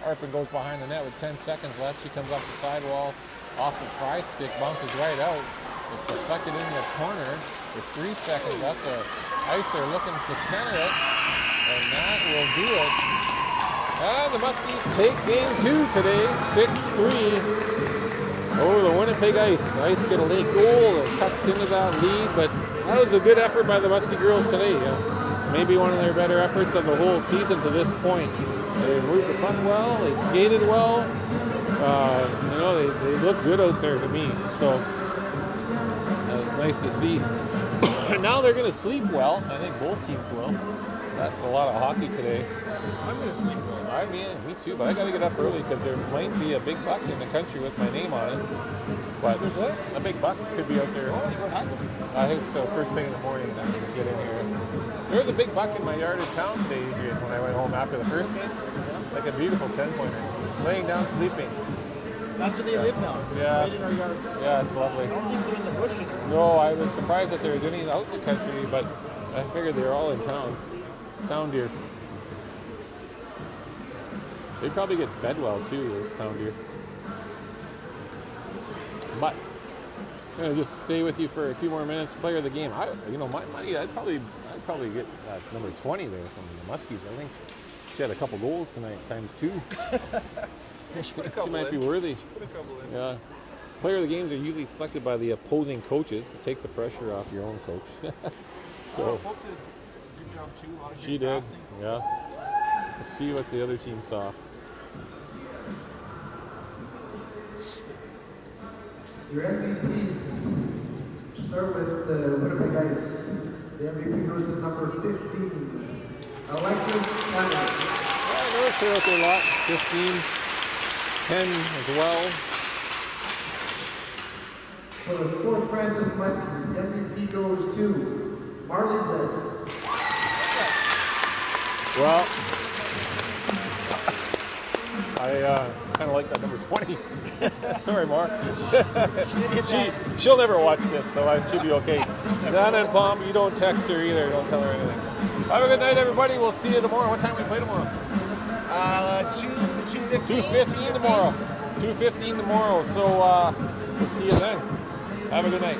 Arpin goes behind the net with 10 seconds left. She comes up the sidewall off the fry stick, bounces right out. It's deflected in the corner with 3 seconds left. The Icer looking to center it, and that will do it. And the Muskies take game 2 today, 6-3 over the Winnipeg Ice. Ice get a late goal and cut into that lead, but that was a good effort by the Muskie girls today. Maybe one of their better efforts of the whole season to this point. They moved the puck well, they skated well. They look good out there to me. So that was nice to see. And now they're going to sleep well. I think both teams will. That's a lot of hockey today. I'm going to sleep well. I mean, me too, but I got to get up early because there might be a big buck in the country with my name on it. But a big buck could be out there. I think so. First thing in the morning, I'm going to get in here. There was a big buck in my yard in town today, Adrian, when I went home after the first game. Like a beautiful 10-pointer. Laying down, sleeping. That's where they live now. Yeah. Right in our yards. Yeah, it's lovely. I don't think they're in the bush anymore. No, I was surprised that there was any out in the country, but I figured they were all in town. Town deer. They probably get fed well too, those town deer. But I'm gonna just stay with you for a few more minutes. Player of the game. My money, I'd probably get number 20 there from the Muskies. I think she had a couple goals tonight, times 2. She put a She couple might be in. worthy. Put a couple in. Yeah. Player of the games are usually selected by the opposing coaches. It takes the pressure off your own coach. So Hope did a good job too. A lot of she good did. passing. Yeah. Let's see what the other team saw. Your MVPs start with the Winnipeg Ice. The MVP goes to number 15, Alexis Clendenning. I noticed her out there a lot. 15, 10 as well. For the Fort Francis Muskies, the MVP goes to Marley Bliss. Well, I kind of like that number 20. Sorry, Mark. She'll never watch this, so I should be okay. Nana and Palm, you don't text her either. Don't tell her anything. Have a good night, everybody. We'll see you tomorrow. What time we play tomorrow? 2:15. 2:15 tomorrow. 2:15 tomorrow. So we'll see you then. Have a good night.